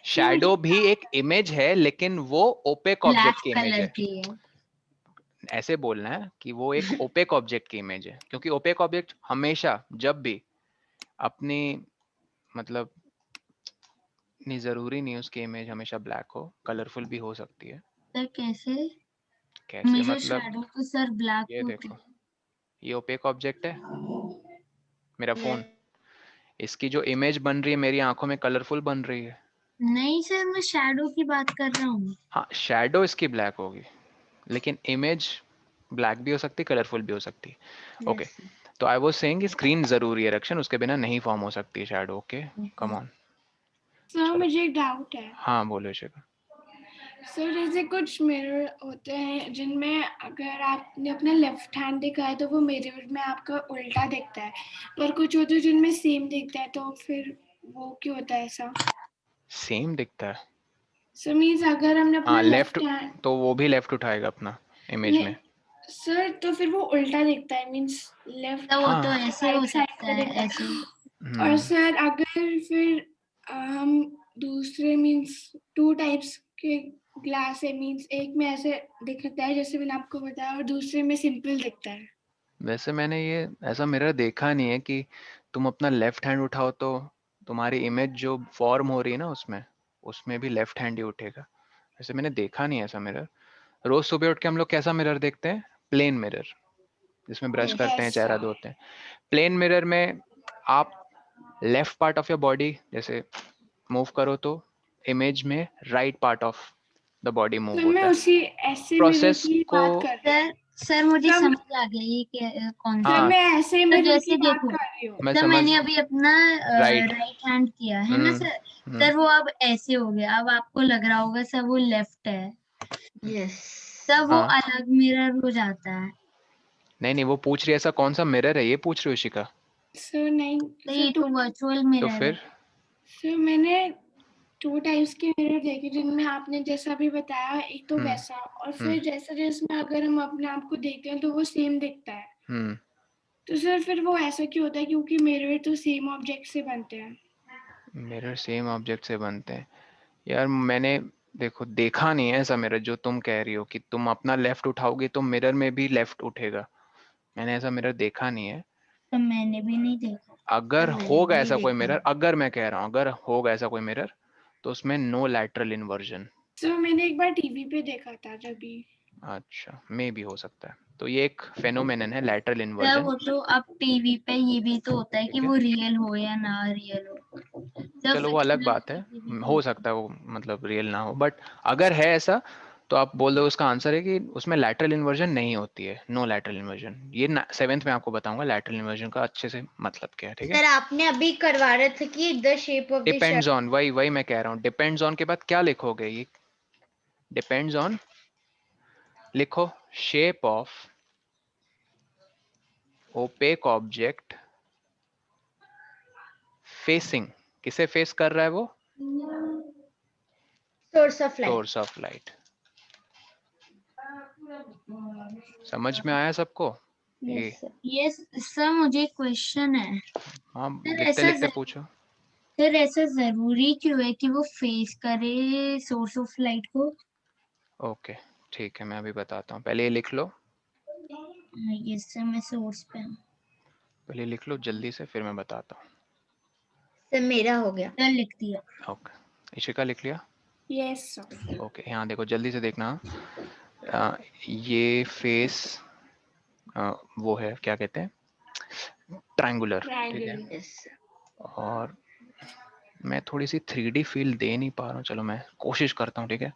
शैडो भी एक इमेज है, लेकिन वो ओपेक ब्लैक ऑब्जेक्ट की इमेज कलर है। की है। ऐसे बोलना है कि वो एक ओपेक ऑब्जेक्ट की इमेज है, क्योंकि ओपेक ऑब्जेक्ट हमेशा जब भी अपनी मतलब नहीं, जरूरी नहीं उसकी इमेज हमेशा ब्लैक हो, कलरफुल भी हो सकती है। सर कैसे? कैसे हमेशा मतलब? शैडो तो सर ब्लैक ये होती देखो, है। ये ओपेक ऑब्जेक्ट है मेरा Yes. फोन, इसकी जो इमेज बन रही है मेरी आंखों में कलरफुल बन रही है। नहीं सर, मैं शैडो की बात कर रहा हूँ। हाँ, शैडो इसकी ब्लैक होगी, लेकिन इमेज ब्लैक भी हो सकती, कलरफुल भी हो सकती। Okay, Yes. तो आई वाज सेइंग स्क्रीन जरूरी है रक्षण, उसके बिना नहीं फॉर्म हो सकती है shadow. Okay, come on. Sir मुझे एक डाउट है। हाँ बोलो शिखा। सर जैसे कुछ मिरर होते हैं जिनमें अगर आपने अपना लेफ्ट हैंड दिखा है तो वो मिरर में आपका उल्टा दिखता है, पर कुछ होते हैं जिनमें सेम दिखता है, तो फिर वो क्यों होता है ऐसा? सेम दिखता है? सर मीन्स अगर हमने अपना हाँ, लेफ्ट, लेफ्ट हैंड तो वो भी लेफ्ट उठाएगा अपना इमेज में। सर तो फिर वो उल्टा दिखता है, मीन्स लेफ्ट तो वो तो हाँ। ऐसे हो राइट साइड सकता पे है, दिखता ऐसे। है। और सर अगर फिर हम दूसरे मीन्स टू टाइप्स के ग्लास है, मीन्स एक में ऐसे दिखता है जैसे मैंने आपको बताया, और दूसरे में सिंपल दिखता है। वैसे मैंने ये ऐसा मिरर देखा नहीं है कि तुम अपना लेफ्ट हैंड उठाओ तो तुम्हारी इमेज जो फॉर्म हो रही है ना उसमें भी लेफ्ट हैंड ही उठेगा। वैसे मैंने देखा नहीं ऐसा मिरर। रोज सुबह उठ के हम लोग कैसा मिरर देखते हैं? प्लेन मिरर, जिसमें ब्रश करते हैं, यस चेहरा सर। धोते हैं। प्लेन मिरर में आप left part of your body जैसे मूव करो तो इमेज में right part of the body move sir मैं होता है। उसी ऐसे मिरर प्रोसेस की को बात कर रही हूँ। सर मुझे सर समझ आ गया ये कौन सा सर हाँ, मैं ऐसे तो मिरर जैसे की बात देखो, कर रही हूँ। मैं सर समझ। मैंने अभी अपना राइट। राइट हैंड किया है ना सर। सर वो अब ऐसे हो गया, अब आपको लग रहा होगा सर वो लेफ्ट है, Yes. तब वो हाँ, अलग मिरर हो जाता है। नहीं नहीं, वो पूछ रही है ऐसा कौन सा मिरर है, ये पूछ रही हो शिखा? सर नहीं तो सर ये तो वर्चुअल तो मिरर है। फिर सर मैंने टू टाइप्स के मिरर देखे, जिनमें आपने जैसा भी बताया, एक तो वैसा, और फिर जैसा जिसमें अगर हम अपने आप को देखते हैं तो वो सेम दिखता है। तो सर फिर वो ऐसा क्यों होता है? क्योंकि मिरर तो सेम ऑब्जेक्ट से बनते हैं। मिरर सेम ऑब्जेक्ट से बनते हैं? यार मैंने देखो देखा नहीं है ऐसा मिरर जो तुम कह रही हो कि तुम अपना लेफ्ट उठाओगे तो मिरर में भी लेफ्ट उठेगा। मैंने ऐसा मिरर देखा नहीं है। तो मैंने भी नहीं देखा। अगर मैंने होगा भी ऐसा कोई देखा। मिरर, अगर मैं कह रहा हूँ अगर होगा ऐसा कोई मिरर, तो उसमें नो लैटरल इन्वर्जन। सर मैंने एक बार टीवी पे देखा था जब भी। अच्छा, मे भी हो सकता है। तो ये एक फेनोमेनन है लैटरल सर इन्वर्जन। वो तो अब टीवी पे ये भी तो होता है कि ठीक है, वो रियल हो या ना रियल हो। सर चलो वो अलग फिक्शनल बात है, चीजें भी तो हो होती सकता है वो मतलब रियल ना हो, बट अगर है ऐसा तो आप बोल दो उसका आंसर है कि उसमें लैटरल इन्वर्जन नहीं होती है, नो लैटरल इन्वर्जन। ये 7th में आपको बताऊंगा लैटरल इन्वर्जन का अच्छे से मतलब क्या है। ठीक है, सर आपने अभी करवा रहे थे कि the shape of the depends on, वही वही मैं कह रहा हूँ, डिपेंड्स ऑन के बाद क्या लिखोगे? ये डिपेंड्स ऑन लिखो, shape of opaque object facing, किसे फेस कर रहा है वो? Source of light. Source of light. समझ में आया सबको? ये यस सर। यस सर, मुझे क्वेश्चन है। हाँ, सर लिखते ऐसा लिखते पूछो। सर ऐसा जरूरी क्यों है कि वो फेस करे सोर्स ऑफ लाइट को? ओके ठीक है, मैं अभी बताता हूँ, पहले ये लिख लो, यस सर, मैं सोर्स पे हूँ। पहले लिख लो जल्दी से, फिर मैं बताता हूँ। सर मेरा हो गया। सर लिख दिया। ओके, इशिका लिख लिया? Yes sir. ओके, यहाँ देखो जल्दी से देखना। ये फेस वो है, क्या कहते हैं, ट्रायंगुलर। ठीक है, ट्रायंगल। Yes sir. और मैं थोड़ी सी 3D फील दे नहीं पा रहा हूँ, चलो मैं कोशिश करता हूँ। ठीक है,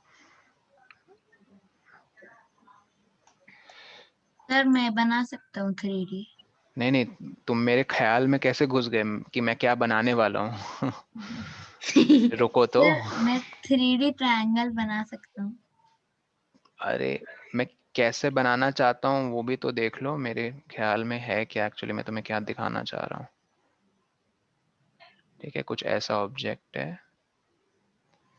सर मैं बना सकता हूँ 3D। नहीं, तुम मेरे ख्याल में कैसे घुस गए कि मैं क्या बनाने वाला हूँ? रुको तो। सर मैं 3D ट्रायंगल बना सकता हूँ। अरे मैं कैसे बनाना चाहता हूँ वो भी तो देख लो, मेरे ख्याल में है क्या एक्चुअली, मैं तुम्हें क्या दिखाना चाह रहा हूँ। ठीक है, कुछ ऐसा ऑब्जेक्ट है।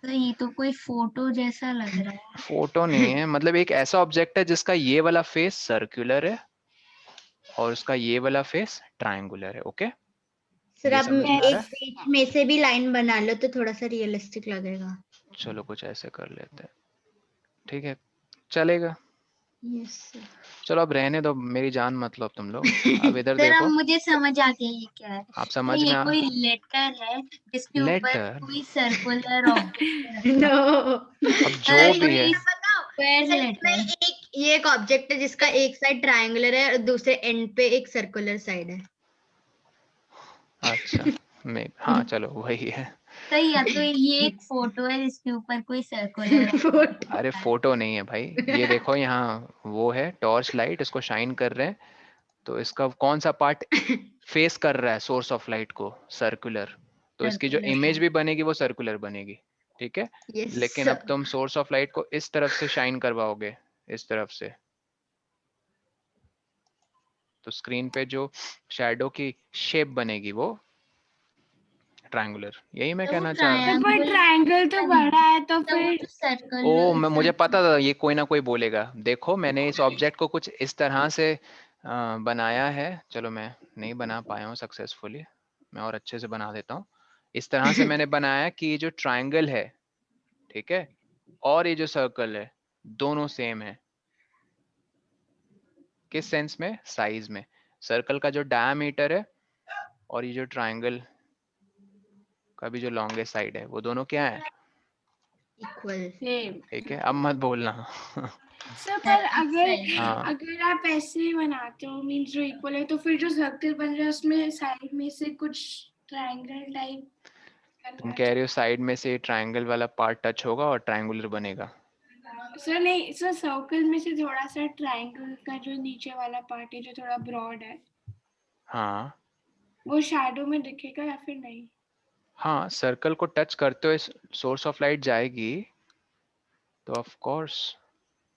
सर ये तो कोई फोटो जैसा लग रहा है। फोटो नहीं है, मतलब एक ऐसा ऑब्जेक्ट है जिसका ये वाला फेस सर्कुलर है और उसका ये वाला फेस ट्रायंगुलर है। ओके, सर ये आप समझ में आ एक रहा है? बीच में से भी लाइन बना लो तो थोड़ा सा रियलिस्टिक लगेगा। चलो कुछ ऐसे कर लेते हैं। ठीक है, चलेगा। Yes sir. चलो अब रहने दो, मेरी जान मत लो अब तुम लोग। अब इधर सर अब देखो, मुझे समझ आ गया ये क्या है। आप सर समझ ये में आ। कोई लेटर है जिसके ऊपर लेटर, कोई सर्कुलर ऑब्जेक्ट रखा नो। अब जो है। भी है। स्क्वायर सर इसमें लेटर। ये एक ऑब्जेक्ट है जिसका एक साइड ट्रायंगुलर है और दूसरे एंड पे एक सर्कुलर साइड है। अच्छा, मैं हाँ चलो वही है। सही है, तो ये एक फोटो है जिसके ऊपर कोई सर्कुलर फोटो। अरे फोटो नहीं है भाई, ये देखो यहाँ वो है टॉर्च लाइट, इसको शाइन कर रहे हैं, तो इसका कौन सा पार्ट फेस कर रहा है सोर्स ऑफ लाइट को? सर्कुलर। तो इसकी जो इमेज भी बनेगी वो सर्कुलर बनेगी। ठीक है, यस लेकिन अब तुम सोर्स ऑफ लाइट को इस तरफ से शाइन करवाओगे, इस तरफ से, तो स्क्रीन पे जो शैडो की शेप बनेगी वो ट्रायंगुलर। यही मैं तो वो कहना चाह रहा हूँ। पर ट्रायंगल तो बड़ा है तो तो वो फिर तो सर्कल मुझे पता था ये कोई ना कोई बोलेगा। देखो मैंने इस ऑब्जेक्ट को कुछ इस तरह से बनाया है। चलो मैं नहीं बना पाया हूँ सक्सेसफुली, मैं और अच्छे से बना देता हूँ। इस तरह से मैंने बनाया कि ये जो ट्रायंगल है, ठीक है, और ये जो सर्कल है, दोनों सेम है। किस सेंस में? साइज में। सर्कल का जो डायमीटर है और ये जो ट्रायंगल का भी जो लॉन्गेस्ट साइड है, वो दोनों क्या है? इक्वल। सेम। ठीक है, अब मत बोलना। सर पर अगर हाँ, अगर आप ऐसे ही बनाते हो मीन्स जो इक्वल है तो फिर जो सर्कल बन रहा है उसमें साइड में से कुछ ट्रायंगल टाइप तुम करना कह रहे हो साइड में से ट्रायंगल वाला पार्ट टच होगा और ट्रायंगुलर बनेगा? सर नहीं सर, सर्कल में से थोड़ा सा ट्रायंगल का जो नीचे वाला पार्ट है जो थोड़ा ब्रॉड है हाँ वो शैडो में दिखेगा या फिर नहीं? हाँ, सर्कल को टच करते हुए सोर्स ऑफ लाइट जाएगी तो ऑफ कोर्स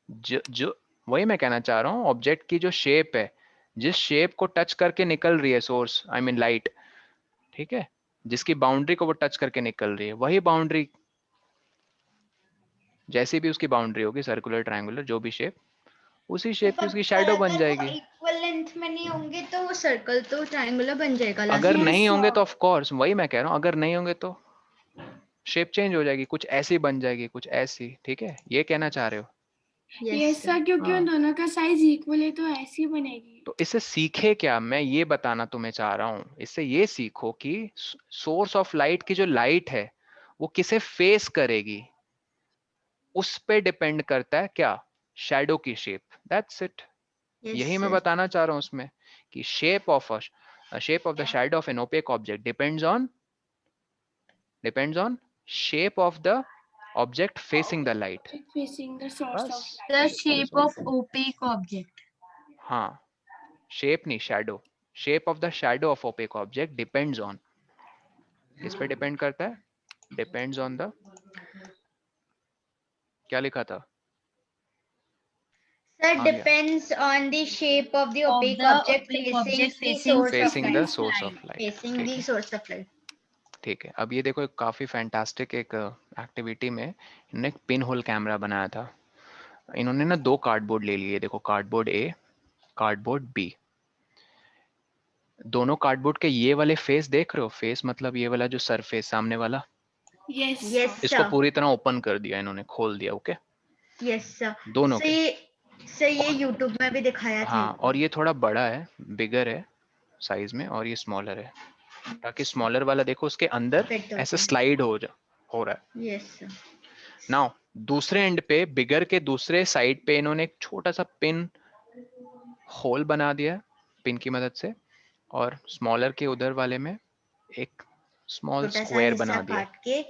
जो वही मैं कहना चाह रहा हूँ, ऑब्जेक्ट की जो शेप है, जिस शेप को टच करके निकल रही है सोर्स, आई मीन लाइट, ठीक है, जिसकी बाउंड्री को वो टच करके निकल रही है, वही बाउंड्री, जैसी भी उसकी बाउंड्री होगी, सर्कुलर ट्रायंगुलर जो भी शेप, उसी शेप की उसकी शैडो बन जाएगी। इक्वल लेंथ में नहीं होंगे तो वो सर्कल तो ट्रायंगुलर बन जाएगा अगर लास्ट में। नहीं होंगे तो ऑफ कोर्स, वही मैं कह रहा हूँ, अगर नहीं होंगे तो शेप चेंज हो जाएगी, कुछ ऐसी बन जाएगी, कुछ ऐसी। ठीक है, ये कहना चाह रहे हो? यस सर क्योंकि उन दोनों का साइज इक्वल है तो ऐसी बनेगी। तो इससे सीखे क्या, मैं ये बताना तुम्हें चाह रहा हूँ, इससे ये सीखो कि सोर्स ऑफ लाइट की जो लाइट है वो किसे फेस करेगी, उस पे डिपेंड करता है क्या? शैडो की शेप। That's it. यही मैं बताना चाह रहा हूँ उसमें, कि shape of the shadow of an opaque object depends on shape of the object facing the light. Facing the source of बस। the light. shape of opaque object. हाँ, शेप नहीं, shadow. Shape of the shadow of OPEC object depends on, किस पे depend करता है? Depends on the, क्या लिखा था? सर आ गया, depends on the shape of the Of opaque the object opaque facing object the facing source of facing the light. towards source light. Of light. Facing ठीक the है, source of light. ठीक है। अब ये देखो, एक काफी फैंटास्टिक एक एक्टिविटी में इन्होंने एक पिन होल कैमरा बनाया था। इन्होंने ना दो कार्डबोर्ड ले लिए, देखो कार्डबोर्ड ए, कार्डबोर्ड बी। दोनों कार्डबोर्ड के ये वाले फेस देख रहे हो? फेस मतलब ये वाला जो सरफेस सामने वाला, यस यस इसको सर। पूरी तरह ओपन कर दिया इन्होंने, खोल दिया। Okay, yes sir. दोनों के। सर ये यूट्यूब में भी दिखाया था हाँ, एक और बार। ये थोड़ा बड़ा है, बिगर है साइज में, और ये स्मॉलर है, ताकि स्मॉलर वाला देखो उसके अंदर फिट ऐसे होता है। स्लाइड हो रहा है। Yes sir. नाउ दूसरे एंड पे, बिगर के दूसरे साइड पे इन्होंने एक छोटा सा पिन होल बना दिया पिन की मदद से, और स्मॉलर के उधर वाले में एक स्मॉल छोटा सा स्क्वायर हिस्सा बना दिया। काट के।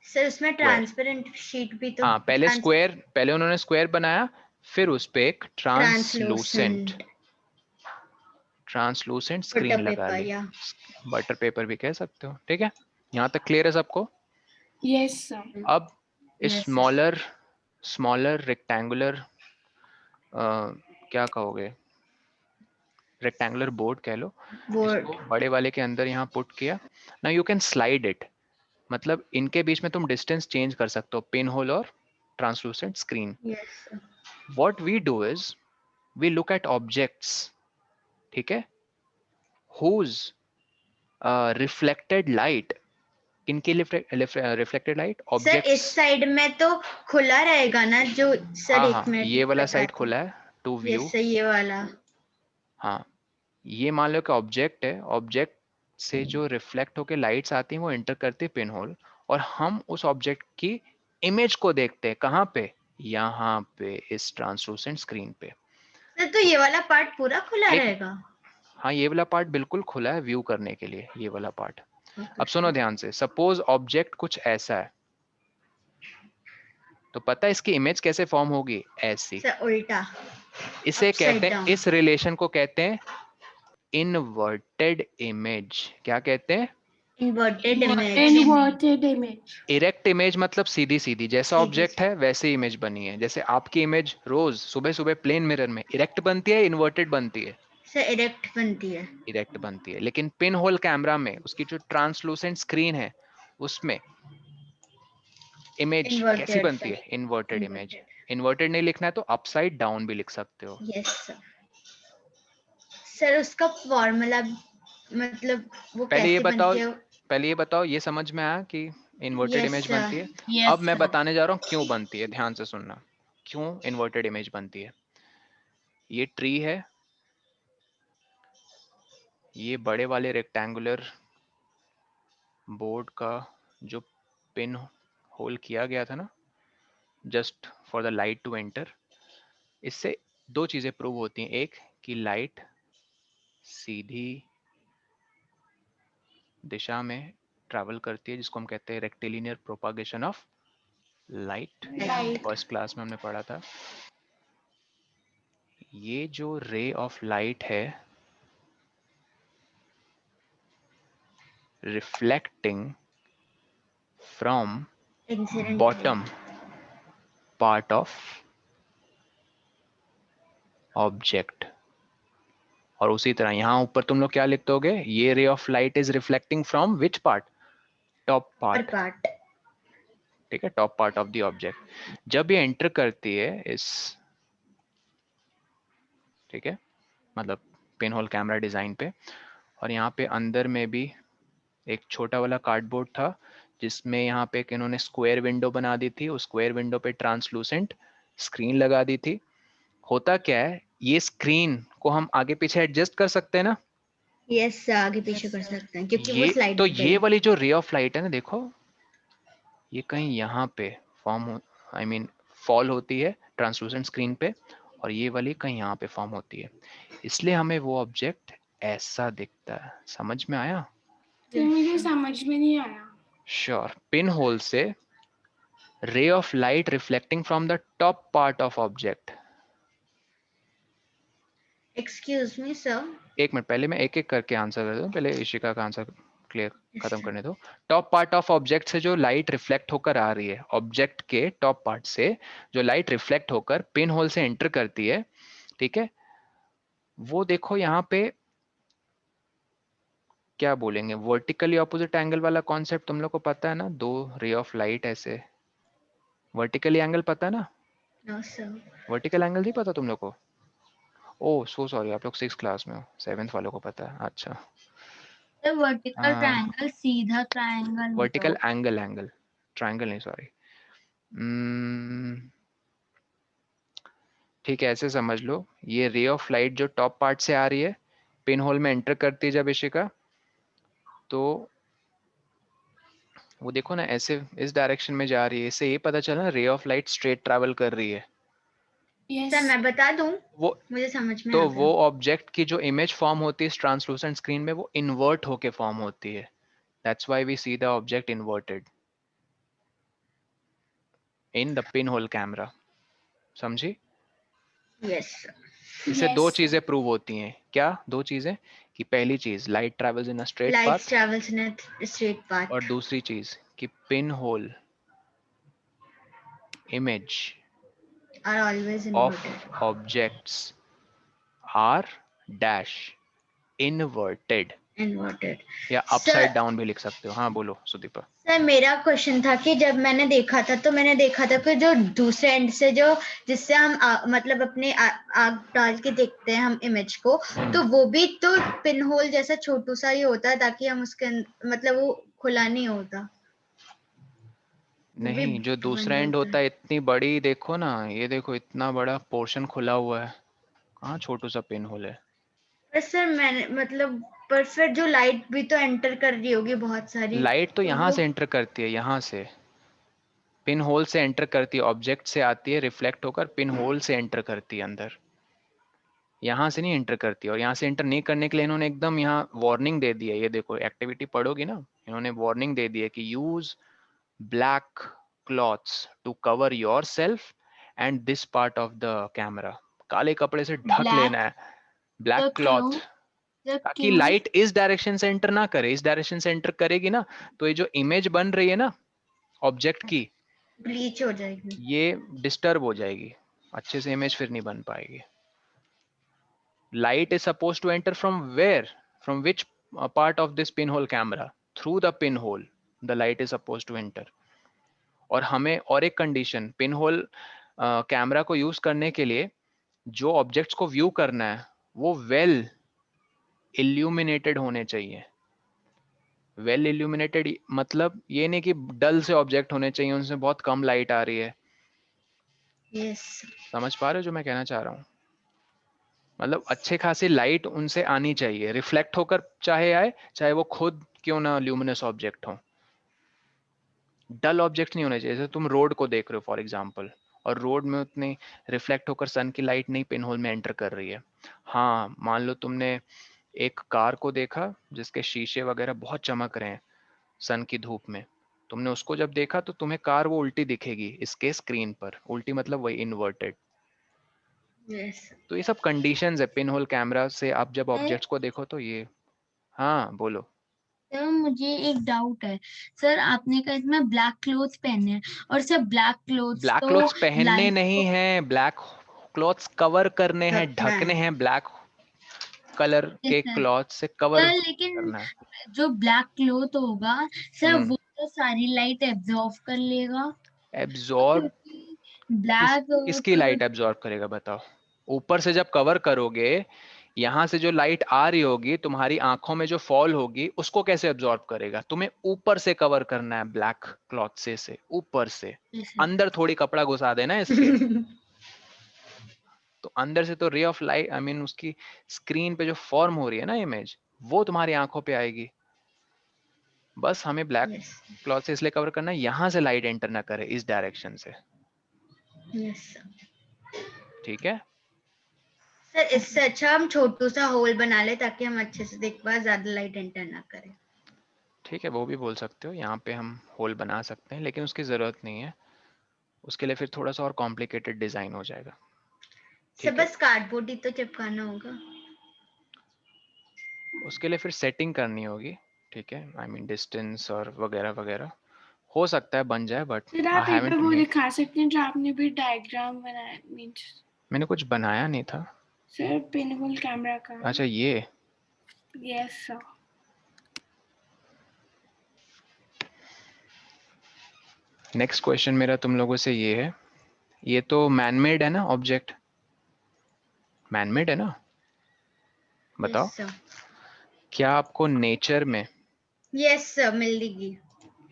सर उसमें स्क्वायर, ट्रांसपेरेंट शीट भी तो हाँ, पहले उन्होंने स्क्वायर बनाया, फिर उस पे एक translucent translucent translucent Butter screen लगा paper, ली, yeah. बटर पेपर भी कह सकते हो। ठीक है, यहाँ तक क्लियर है सबको? Yes sir. अब Yes, sir. स्मॉलर रेक्टेंगुलर क्या कहोगे, रेक्टेंगुलर बोर्ड कह लो, Board. इसको बड़े वाले के अंदर यहाँ पुट किया। Now you can slide it, मतलब इनके बीच में तुम डिस्टेंस चेंज कर सकते हो, पिन होल और translucent screen. Yes, sir. What we do is we look at objects, ठीक है, whose रिफ्लेक्टेड लाइट, इनकी रिफ्लेक्टेड लाइट सर इस ऑब्जेक्ट्स। साइड में तो खुला रहेगा ना जो सर हाँ एक हाँ, मिनट ये वाला साइड बताते खुला है टू व्यू। यस सर ये वाला हाँ, ये मान लो कि ऑब्जेक्ट है, ऑब्जेक्ट से जो रिफ्लेक्ट होके लाइट्स आती हैं वो एंटर करती है पिन होल, और हम उस ऑब्जेक्ट की इमेज को देखते हैं कहाँ पे, यहाँ पे इस ट्रांसलूसेंट स्क्रीन पे। सर तो ये वाला पार्ट पूरा खुला एक- रहेगा। हाँ, ये वाला पार्ट बिल्कुल खुला है व्यू करने के लिए, ये वाला पार्ट। Okay, अब सुनो ध्यान से, सपोज ऑब्जेक्ट कुछ ऐसा है, तो पता है इसकी इमेज कैसे फॉर्म होगी? ऐसी। सर उल्टा इसे upside कहते हैं, down. इस रिलेशन को कहते हैं इनवर्टेड इमेज। क्या कहते हैं? Inverted image. Inverted image. Erect image मतलब सीधी सीधी, जैसा सीधी ऑब्जेक्ट है वैसे इमेज बनी है। जैसे आपकी इमेज रोज सुबह सुबह प्लेन मिरर में इरेक्ट बनती है, इन्वर्टेड बनती है? सर इरेक्ट बनती है। इरेक्ट बनती है। लेकिन पिन होल कैमरा में उसकी जो ट्रांसलूसेंट स्क्रीन है उसमें इमेज कैसी इन्वर्टेड बनती है? Inverted image. इन्वर्टेड इन्वर्टेड नहीं लिखना है तो अपसाइड डाउन भी लिख सकते हो। Yes sir. सर उसका फॉर्मूला मतलब वो पहले ये कैसे बताओ, बनती है? पहले ये बताओ, ये समझ में आया कि इन्वर्टेड यस इमेज सर। बनती है? यस अब मैं सर। बताने जा रहा हूँ क्यों बनती है, ध्यान से सुनना, क्यों इन्वर्टेड इमेज बनती है। ये ट्री है, ये बड़े वाले रेक्टेंगुलर बोर्ड का जो पिन होल किया गया था ना, just for the light to enter, इससे दो चीजें प्रूव होती हैं। एक कि लाइट सीधी दिशा में ट्रैवल करती है, जिसको हम कहते हैं rectilinear propagation of light, light. First class में हमने पढ़ा था। ये जो रे ऑफ लाइट है reflecting from incident bottom part of object, और उसी तरह यहाँ ऊपर तुम लोग क्या लिख दोगे? ये रे of light is reflecting from which part? Top part. Part. ठीक है, top part of the object. जब ये एंटर करती है इस, ठीक है, मतलब पिन होल कैमरा डिजाइन पे, और यहाँ पे अंदर में भी एक छोटा वाला कार्डबोर्ड था जिसमें यहाँ पे इन्होंने स्क्वायर विंडो बना दी थी, उस स्क्वायर विंडो पे ट्रांसलूसेंट स्क्रीन लगा दी थी। होता क्या है, ये स्क्रीन को हम आगे पीछे एडजस्ट कर सकते हैं ना? यस आगे पीछे कर सकते हैं क्योंकि वो ये स्लाइड तो ये वाली जो रे ऑफ लाइट है ना, देखो ये कहीं यहाँ पे फॉर्म हो, आई मीन फॉल होती है ट्रांसलूसेंट स्क्रीन पे, और ये वाली कहीं यहाँ पे फॉर्म होती है, इसलिए हमें वो ऑब्जेक्ट ऐसा दिखता है। समझ में आया? फिर मुझे समझ में नहीं आया। श्योर। पिन होल से ray of light reflecting from the top part of object। Excuse me sir. एक मिनट, पहले मैं एक एक करके आंसर कर दूं, पहले इशिका का आंसर क्लियर खत्म करने दो। टॉप पार्ट ऑफ ऑब्जेक्ट से जो लाइट रिफ्लेक्ट होकर आ रही है, ऑब्जेक्ट के टॉप पार्ट से जो लाइट रिफ्लेक्ट होकर पिन होल से एंटर करती है, ठीक है, वो देखो यहाँ पे क्या बोलेंगे, वर्टिकली ऑपोजिट एंगल वाला कॉन्सेप्ट तुम लोग को पता है ना? दो रे ऑफ लाइट ऐसे वर्टिकली एंगल पता है ना? No sir. वर्टिकल एंगल नहीं पता तुम लोग को? ओह सो सॉरी, आप लोग 6th क्लास में हो, 7th वालों को पता है। अच्छा, वर्टिकल ट्रायंगल सीधा triangle vertical angle, angle triangle नहीं, सॉरी। ठीक है, ऐसे समझ लो, ये रे ऑफ लाइट जो टॉप पार्ट से आ रही है, पिन होल में एंटर करती है जब इशिका, तो वो देखो ना ऐसे इस डायरेक्शन में जा रही है, इससे ये पता चला रे ऑफ लाइट स्ट्रेट ट्रैवल कर रही है। सर मैं बता दूं, वो मुझे समझ में तो आ गया। वो ऑब्जेक्ट की जो इमेज फॉर्म होती है ट्रांसलूसेंट स्क्रीन में, वो इन्वर्ट होके फॉर्म होती है। That's why we see the object inverted in the pinhole camera. समझी? Yes sir. इससे दो Yes, चीजें प्रूव होती हैं। क्या दो चीजें? कि पहली चीज light travels in a straight Light path, travels in a straight path. और दूसरी चीज कि pin hole image Are always of inverted. Objects are dash inverted, Inverted. या Sir, अपसाइड डाउन भी लिख सकते हो। हाँ बोलो सुदीपा। सर मेरा क्वेश्चन था कि जब मैंने देखा था तो मैंने देखा था कि जो दूसरे एंड से जो जिससे हम मतलब अपने आग डाल के देखते हैं हम इमेज को, तो वो भी तो पिन होल जैसा छोटू सा ही होता है ताकि हम उसके मतलब वो खुला नहीं होता। वो भी नहीं, जो दूसरा बंद एंड होता होता है। है, इतनी बड़ी देखो ना, ये देखो इतना बड़ा पोर्शन खुला हुआ है, कहाँ छोटू सा पिन होल है। पर सर मैंने मतलब पर फिर जो लाइट भी तो एंटर कर रही होगी बहुत सारी, लाइट तो तो यहाँ वो से एंटर करती है, यहाँ से पिन होल से एंटर करती है, ऑब्जेक्ट से आती है, रिफ्लेक्ट होकर पिन होल से एंटर करती है अंदर, यहाँ से नहीं एंटर करती। और यहाँ से एंटर नहीं करने के लिए इन्होंने एकदम यहाँ वार्निंग दे दी है। ये देखो एक्टिविटी पढ़ोगी ना, इन्होंने वार्निंग दे दी है कि use black clothes to cover yourself and this part of the camera. काले कपड़े से ढक लेना है, ब्लैक क्यों क्लॉथ, सर, ताकि क्यों? लाइट इस डायरेक्शन से एंटर ना करे। इस डायरेक्शन से एंटर करेगी ना तो ये जो इमेज बन रही है ना ऑब्जेक्ट की, ब्लीच हो जाएगी। ये डिस्टर्ब हो जाएगी, अच्छे से इमेज फिर नहीं बन पाएगी। Light is supposed to enter from where? From which part of this pinhole camera? Through the pinhole. The light is supposed to enter. और हमें और एक कंडीशन, पिन होल कैमरा को यूज करने के लिए जो ऑब्जेक्ट्स को व्यू करना है वो वेल इल्यूमिनेटेड होने चाहिए। वेल इल्यूमिनेटेड मतलब ये नहीं कि डल से ऑब्जेक्ट होने चाहिए, उनसे बहुत कम लाइट आ रही है। यस। समझ पा रहे हो जो मैं कहना चाह रहा हूँ? मतलब अच्छे खासी लाइट उनसे आनी चाहिए, रिफ्लेक्ट होकर चाहे आए, चाहे वो खुद क्यों ना ल्यूमिनस ऑब्जेक्ट हो। डल ऑब्जेक्ट नहीं होने चाहिए। जैसे तुम रोड को देख रहे हो फॉर एग्जांपल, और रोड में उतनी रिफ्लेक्ट होकर सन की लाइट नहीं पिन होल में एंटर कर रही है। हाँ, मान लो तुमने एक कार को देखा जिसके शीशे वगैरह बहुत चमक रहे हैं सन की धूप में, तुमने उसको जब देखा तो तुम्हें कार वो उल्टी दिखेगी इसके स्क्रीन पर। उल्टी मतलब वही इन्वर्टेड। यस। तो ये सब कंडीशंस है पिन होल कैमरा से। आप जब ऑब्जेक्ट्स को देखो तो ये। हाँ बोलो। सर मुझे एक डाउट है। सर आपने कहा इसमें ब्लैक क्लोथ्स पहने हैं, और सर ब्लैक क्लोथ्स ब्लैक तो क्लॉथ्स पहनने लाइट नहीं को हैं, ब्लैक क्लॉथ्स कवर करने हैं, ढकना ढकने है। हैं। ब्लैक कलर के सर क्लॉथ से कवर लेकिन करना है। जो ब्लैक क्लोथ होगा सर, हम्म। वो तो सारी लाइट एब्जॉर्ब कर लेगा, एब्जॉर्ब? क्योंकि किस ब्लैक किसकी लाइट एब्जॉर्ब करेगा बताओ? ऊपर से जब कवर करोगे, यहाँ से जो लाइट आ रही होगी तुम्हारी आंखों में जो फॉल होगी उसको कैसे एब्जॉर्ब करेगा? तुम्हें ऊपर से कवर करना है ब्लैक क्लॉथ से ऊपर से। अंदर थोड़ी कपड़ा घुसा देना इसके। तो अंदर से तो रे ऑफ लाइट, आई मीन उसकी स्क्रीन पे जो फॉर्म हो रही है ना इमेज, वो तुम्हारी आंखों पे आएगी। बस हमें ब्लैक यस। क्लॉथ से इसलिए कवर करना है यहाँ से लाइट एंटर ना करे इस डायरेक्शन से। यस ठीक है। सर, इससे अच्छा हम छोटू सा होल बना ले ताकि हम अच्छे से देख पाए, ज्यादा लाइट एंटर ना करे। ठीक है, वो भी बोल सकते हो। यहाँ पे हम होल बना सकते हैं लेकिन उसकी ज़रूरत नहीं है, उसके लिए फिर थोड़ा सा और कॉम्प्लिकेटेड डिज़ाइन हो जाएगा। सर ठीक है, बस कार्डबोर्ड ही तो चिपकाना होगा। उसके लिए फिर सेटिंग करनी होगी। ठीक है, आई मीन डिस्टेंस और वगैरह वगैरह। हो सकता है बन जाए बट फिर आई आप एक बार हैवंट वो मेड। दिखा सकते हैं जो आपने भी डायग्राम बनाया, मीन्स मैंने कुछ बनाया नहीं था। सर पिन होल कैमरा का। अच्छा ये यस सर। नेक्स्ट क्वेश्चन मेरा तुम लोगों से ये है, ये तो मैनमेड है ना ऑब्जेक्ट? मैनमेड है ना? बताओ। Yes sir. क्या आपको नेचर में, यस सर, मिल देगी।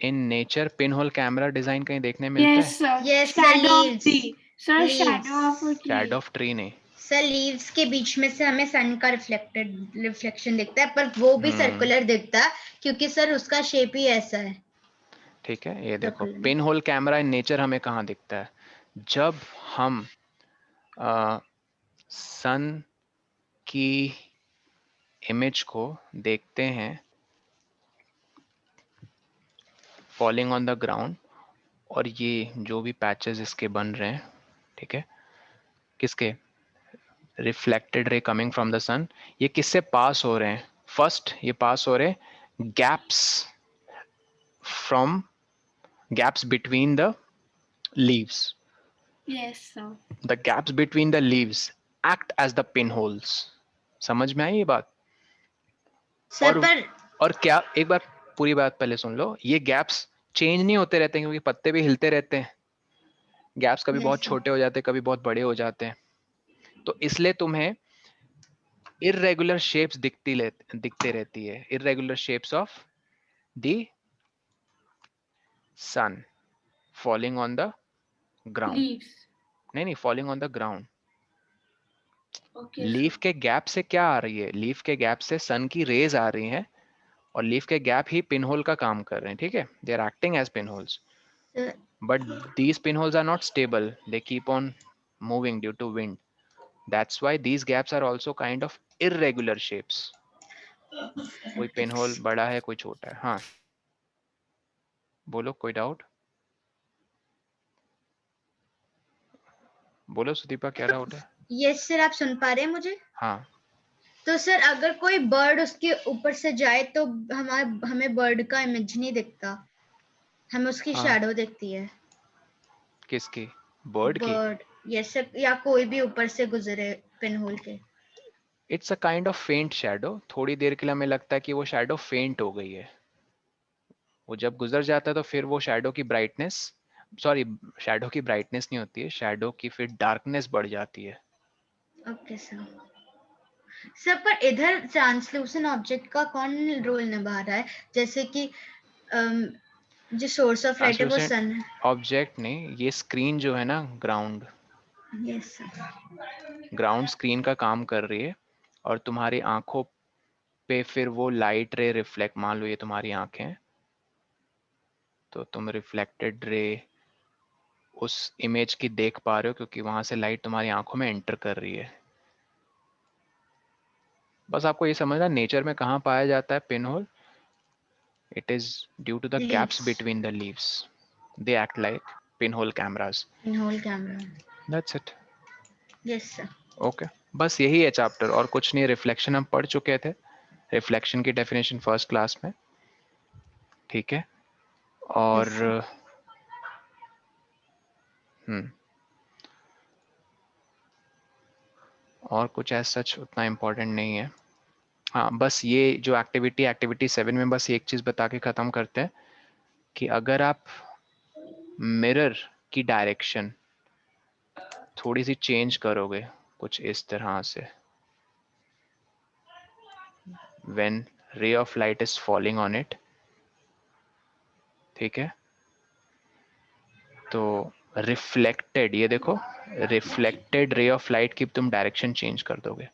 In nature pin hole camera design कहीं देखने मिलता यस है? Sir, yes sir, shadow of leaves. Tree. Sir shadow of leaves. Tree. Shadow of tree नहीं। सर लीव्स के बीच में से हमें सन का रिफ्लेक्शन दिखता है, पर वो भी सर्कुलर दिखता है क्योंकि सर उसका शेप ही ऐसा है। ठीक है, ये देखो circular. Pin hole camera in nature हमें कहाँ दिखता है? जब हम सन की इमेज को देखते हैं फॉलिंग ऑन द ग्राउंड, और ये जो भी पैचेस इसके बन रहे हैं, ठीक है, किसके? Reflected ray coming from the सन, ये किससे पास हो रहे हैं? फर्स्ट ये पास हो रहे हैं gaps between the leaves. Yes, sir. The gaps between the leaves act as the pinholes. समझ में आई ये बात? सर पर और क्या, एक बार पूरी बात पहले सुन लो, ये गैप्स चेंज नहीं होते रहते हैं क्योंकि पत्ते भी हिलते रहते हैं. गैप्स कभी बहुत छोटे हो जाते हैं, कभी बहुत बड़े हो जाते हैं, तो इसलिए तुम्हें इर्रेगुलर शेप्स दिखते रहती है. Irregular shapes of the sun falling on the ground. Leaves. नहीं, falling on the ground. Okay, leaf के गैप से क्या आ रही है? लीफ के गैप से सन की रेज आ रही हैं और लीफ के गैप ही पिनहोल का काम कर रहे हैं. ठीक है, they are acting as pinholes, but these pinholes are not stable, they keep on moving due to wind. That's why these gaps are also kind of irregular shapes. कोई pinhole बड़ा है, कोई छोटा है. हाँ बोलो, कोई डाउट? बोलो सुदीपा, क्या डाउट है? यस सर, आप सुन पा रहे हैं मुझे? हाँ. तो सर अगर कोई बर्ड उसके ऊपर से जाए तो हमें बर्ड का इमेज नहीं दिखता, हमें उसकी हाँ. शैडो दिखती है. किसकी? बर्ड की? यस सर, या कोई भी ऊपर से गुजरे पिनहोल के. इट्स अ काइंड ऑफ फेंट शैडो. थोड़ी देर के लिए हमें लगता है कि वो शैडो फेंट हो गई है. वो जब गुजर जाता है तो फिर वो शैडो की ब्राइटनेस नहीं होती है, शैडो की फिर डार्कनेस बढ़ जाती है. Okay sir. सर पर इधर ट्रांसलूसेंट ऑब्जेक्ट का कौन रोल निभा रहा है? जैसे कि जो सोर्स ऑफ लाइट है वो सन है. ऑब्जेक्ट नहीं, ये स्क्रीन जो है ना, ground. Yes sir. Ground screen का काम कर रही है और तुम्हारी आंखों पे फिर वो लाइट रे रिफ्लेक्ट. मान लो ये तुम्हारी आंखें हैं, तो तुम रिफ्लेक्टेड रे उस इमेज की देख पा रहे हो क्योंकि वहां से लाइट तुम्हारी आंखों में एंटर कर रही है. बस आपको ये समझना नेचर में कहाँ पाया जाता है pinhole. It is due to the gaps between the leaves. They act like pinhole cameras. Pinhole camera. That's it. Yes sir. Okay, बस यही है चैप्टर, और कुछ नहीं. रिफ्लेक्शन हम पढ़ चुके थे, रिफ्लेक्शन की डेफिनेशन फर्स्ट क्लास में. ठीक है, और और कुछ ऐसा सच उतना इम्पोर्टेंट नहीं है. हाँ, बस ये जो एक्टिविटी 7 में बस एक चीज़ बता के ख़त्म करते हैं कि अगर आप मिरर की डायरेक्शन थोड़ी सी चेंज करोगे कुछ इस तरह से, when ray of light is falling on it, ठीक है, तो रिफ्लेक्टेड, ये देखो, रिफ्लेक्टेड रे ऑफ लाइट की तुम डायरेक्शन चेंज कर दोगे.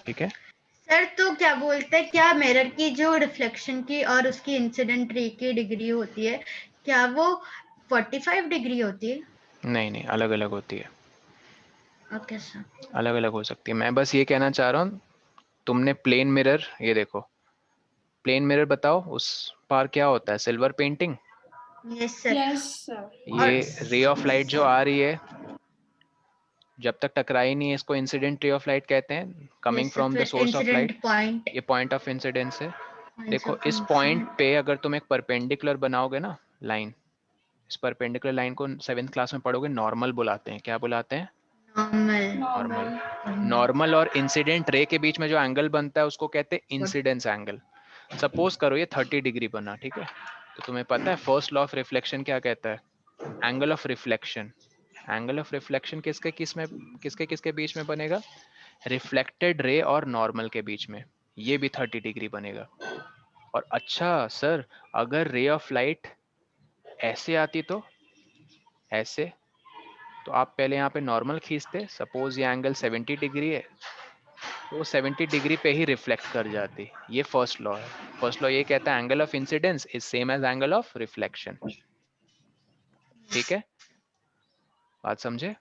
ठीक है सर, तो क्या बोलते हैं, क्या मिरर की जो रिफ्लेक्शन की और उसकी इंसिडेंट रे की डिग्री होती है, क्या वो 45 डिग्री होती है? नहीं, अलग अलग होती है. Okay sir. अलग अलग हो सकती है. मैं बस ये कहना चाह रहा हूँ, तुमने प्लेन मिरर, ये देखो प्लेन मिरर, बताओ उस पार क्या होता है? Silver painting. Yes sir. Yes, sir. ये रे ऑफ लाइट जो आ रही है, जब तक टकराई नहीं है, इसको इंसिडेंट रे ऑफ लाइट कहते हैं, coming from the source of light. ये पॉइंट ऑफ इंसिडेंस है. देखो इस पॉइंट पे अगर तुम एक परपेंडिकुलर बनाओगे ना लाइन, इस परपेंडिकुलर लाइन को 7th क्लास में पढ़ोगे, नॉर्मल बुलाते हैं. क्या बुलाते हैं? Normal. नॉर्मल और इंसिडेंट रे के बीच में जो एंगल बनता है उसको कहते हैं इंसिडेंस एंगल. सपोज करो ये 30 डिग्री बना, ठीक है, तो तुम्हें पता है फर्स्ट लॉ ऑफ रिफ्लेक्शन क्या कहता है? Angle of reflection. Angle of reflection किसके बीच में बनेगा? रिफ्लेक्टेड रे और नॉर्मल के बीच में. ये भी 30 डिग्री बनेगा. और अच्छा सर, अगर रे ऑफ लाइट ऐसे आती तो ऐसे, तो आप पहले यहाँ पे नॉर्मल खींचते. सपोज ये एंगल 70 डिग्री है, तो 70 डिग्री पे ही रिफ्लेक्ट कर जाती. ये फर्स्ट लॉ है. फर्स्ट लॉ ये कहता है angle of incidence is same as angle of reflection. ठीक है, बात समझे?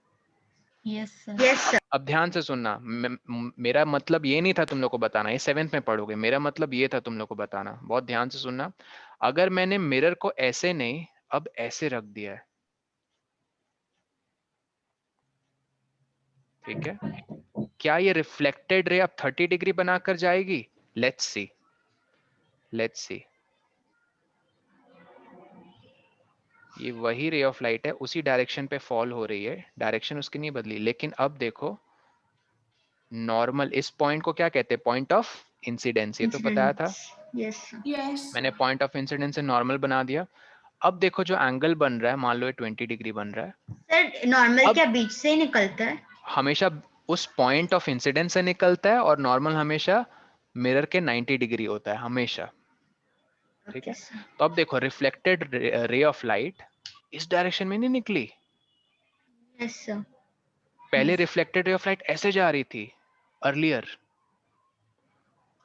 Yes sir. Yes sir. अब ध्यान से सुनना, मेरा मतलब ये नहीं था तुम लोग को बताना, ये 7th में पढ़ोगे. मेरा मतलब ये था तुम लोग को बताना. बहुत ध्यान से सुनना. अगर मैंने मिरर को ऐसे नहीं, अब ऐसे रख दिया है, ठीक है, क्या ये रिफ्लेक्टेड रे अब 30 डिग्री बनाकर जाएगी? Let's see, let's see. ये वही रे ऑफ लाइट है, उसी डायरेक्शन पे फॉल हो रही है, डायरेक्शन उसकी नहीं बदली। लेकिन अब देखो नॉर्मल, इस पॉइंट को क्या कहते हैं? Point of incidence. ये तो बताया था यस यस मैंने, पॉइंट ऑफ इंसिडेंस से नॉर्मल बना दिया। अब देखो जो एंगल बन रहा है, मान लो ये 20 डिग्री बन रहा है, सर, नॉर्मल अब क्या बीच से ही निकलता है? हमेशा उस पॉइंट ऑफ इंसिडेंस से निकलता है, और नॉर्मल हमेशा मिरर के 90 डिग्री होता है हमेशा। ठीक ओके है, सर। तो अब देखो रिफ्लेक्टेड रे ऑफ लाइट इस डायरेक्शन में नहीं निकली। Yes sir. पहले रिफ्लेक्टेड रे ऑफ लाइट ऐसे जा रही थी अर्लियर,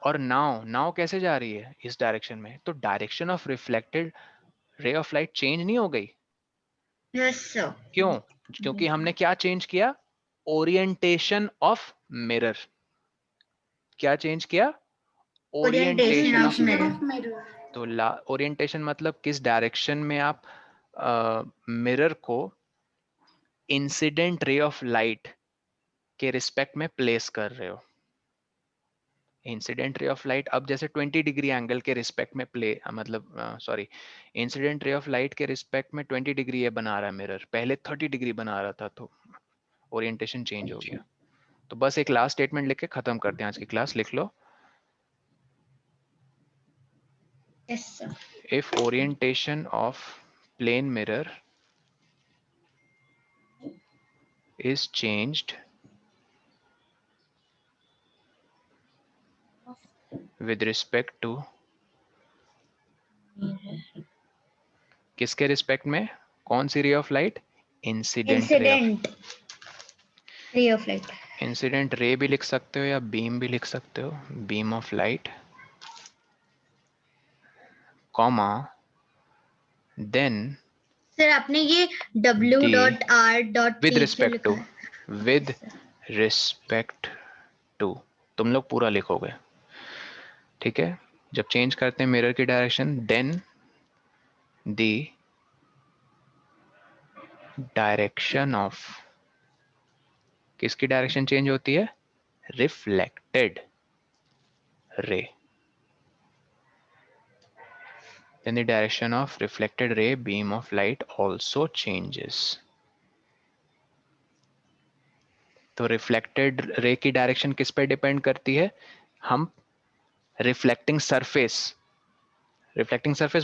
और नाउ कैसे जा रही है? इस डायरेक्शन में। तो direction of reflected ray of light change नहीं हो गई। Yes sir. क्यों? क्योंकि हमने क्या चेंज किया? Orientation of mirror. क्या चेंज किया? Orientation orientation of of orientation mirror. Mirror. Of mirror. तो ओरिएंटेशन मतलब किस डायरेक्शन में आप मिरर को इंसिडेंट रे ऑफ लाइट के रिस्पेक्ट में प्लेस कर रहे हो। इंसिडेंट रे ऑफ लाइट अब जैसे 20 डिग्री एंगल के रिस्पेक्ट में मतलब sorry, incident ray of light के रिस्पेक्ट में 20 डिग्री ये बना रहा है मिरर, पहले 30 डिग्री बना रहा था, तो ओरिएंटेशन चेंज हो गया। तो बस एक लास्ट स्टेटमेंट लिख के खत्म करते हैं आज की क्लास। लिख लो, yes sir. If orientation of plane mirror is changed with respect to किसके रिस्पेक्ट में? कौन सी ray of light? Incident ray of. Incident ray of light. Incident ray भी लिख सकते हो या बीम भी लिख सकते हो, beam of light, comma then sir आपने ये W.R.T विद क्यों रिस्पेक्ट टू, लिखा है? विद रिस्पेक्ट टू तुम लोग पूरा लिखोगे। ठीक है, जब चेंज करते हैं मिरर की direction, then the direction of, किसकी डायरेक्शन चेंज होती है? Reflected ray. Then the direction of reflected ray beam of light also changes. तो रिफ्लेक्टेड रे की डायरेक्शन किस पे डिपेंड करती है? हम रिफ्लेक्टिंग सरफेस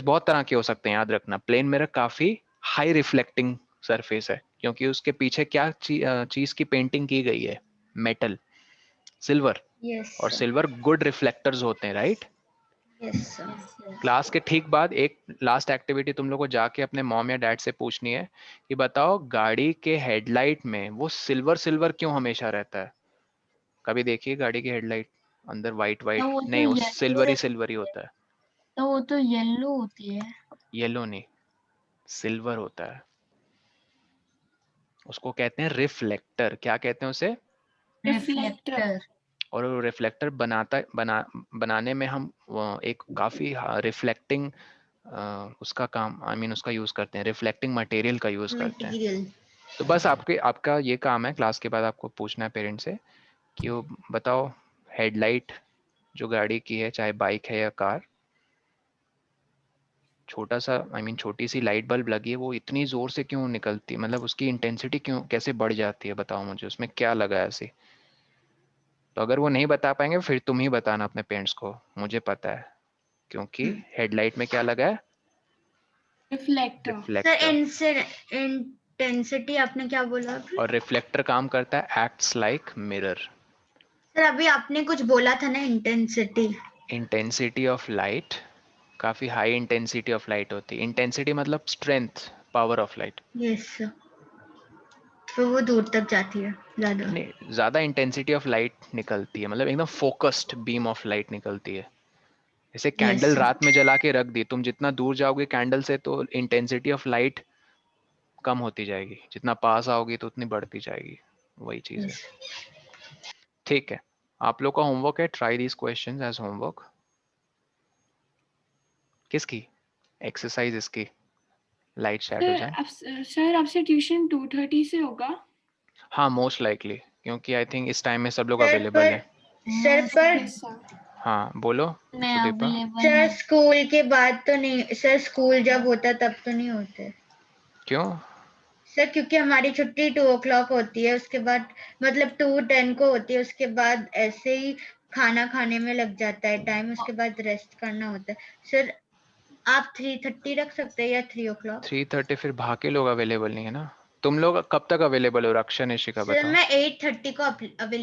बहुत तरह के हो सकते हैं, याद रखना। प्लेन मिरर काफी हाई रिफ्लेक्टिंग सरफेस है, क्योंकि उसके पीछे क्या चीज की पेंटिंग की गई है? मेटल, सिल्वर, यस और सर। सिल्वर गुड रिफ्लेक्टर्स होते हैं, राइट? Yes sir. क्लास के ठीक बाद एक लास्ट एक्टिविटी तुम लोग को जाके अपने मॉम या डैड से पूछनी है कि बताओ गाड़ी के हेडलाइट में वो सिल्वर सिल्वर क्यों हमेशा रहता है? कभी देखिए गाड़ी की हेडलाइट अंदर वाइट वाइट, तो वो नहीं, तो वो येलो सिल्वर ही होता है। तो वो तो येलो होती है। येलो नहीं, सिल्वर होता है। उसको कहते हैं रिफ्लेक्टर। क्या कहते हैं उसे? रिफ्लेक्टर। और रिफ्लेक्टर बनाने में हम एक काफी रिफ्लेक्टिंग उसका काम उसका यूज करते हैं, रिफ्लेक्टिंग मटेरियल का यूज करते हैं। मटेरियल। तो बस आपका ये काम है, क्लास के बाद आपको पूछना है पेरेंट्स से कि वो बताओ हेडलाइट जो गाड़ी की है, चाहे बाइक है या कार, छोटा सा छोटी सी लाइट बल्ब लगी है, वो इतनी जोर से क्यों निकलती है? मतलब उसकी इंटेंसिटी क्यों, कैसे बढ़ जाती है? बताओ मुझे, उसमें क्या लगा है ऐसे? तो अगर वो नहीं बता पाएंगे फिर तुम ही बताना अपने पेरेंट्स को, मुझे पता है, क्योंकि हेडलाइट में क्या लगा है? रिफ्लेक्टर। Sir reflector. इंटेंसिटी आपने क्या बोला अभी? और रिफ्लेक्टर काम करता है एक्ट्स लाइक मिरर। सर अभी आपने कुछ बोला था ना, इंटेंसिटी। इंटेंसिटी ऑफ लाइट काफी हाई इंटेंसिटी ऑफ लाइट होती है। इंटेंसिटी मतलब strength, power of light. Yes sir. तो वो दूर तक जाती है ज्यादा। नहीं, ज्यादा इंटेंसिटी ऑफ लाइट निकलती है, मतलब एकदम फोकस्ड बीम ऑफ लाइट निकलती है। जैसे यस कैंडल सर। रात में जला के रख दी, तुम जितना दूर जाओगे कैंडल से तो इंटेंसिटी ऑफ लाइट कम होती जाएगी, जितना पास आओगी तो उतनी बढ़ती जाएगी। वही चीज है। यस। ठीक है, आप लोग का होमवर्क है, try these questions as homework. किसकी एक्सरसाइज? इसकी लाइट शैडोज हैं। सर आपसे ट्यूशन 2:30 से होगा? हाँ, मोस्ट लाइकली क्योंकि आई थिंक इस टाइम में सब लोग सर अवेलेबल है। सर पर ऐसा हाँ बोलो मैं सुदीपा। अवेलेबल सर हूँ। स्कूल के बाद तो नहीं, सर स्कूल जब होता तब तो नहीं होते क्यों? सर, क्योंकि हमारी छुट्टी 2 o'clock होती है, उसके बाद मतलब 2:10 को होती है, उसके बाद ऐसे ही खाना खाने में लग जाता है टाइम, उसके बाद रेस्ट करना होता है। सर आप 3:30 रख सकते हैं या 3 o'clock? 3:30 फिर बाकी लोग अवेलेबल नहीं है ना। तुम लोग कब तक अवेलेबल हो? रक्षा निशिका सर बताओ। मैं 8:30 को अवेलेबल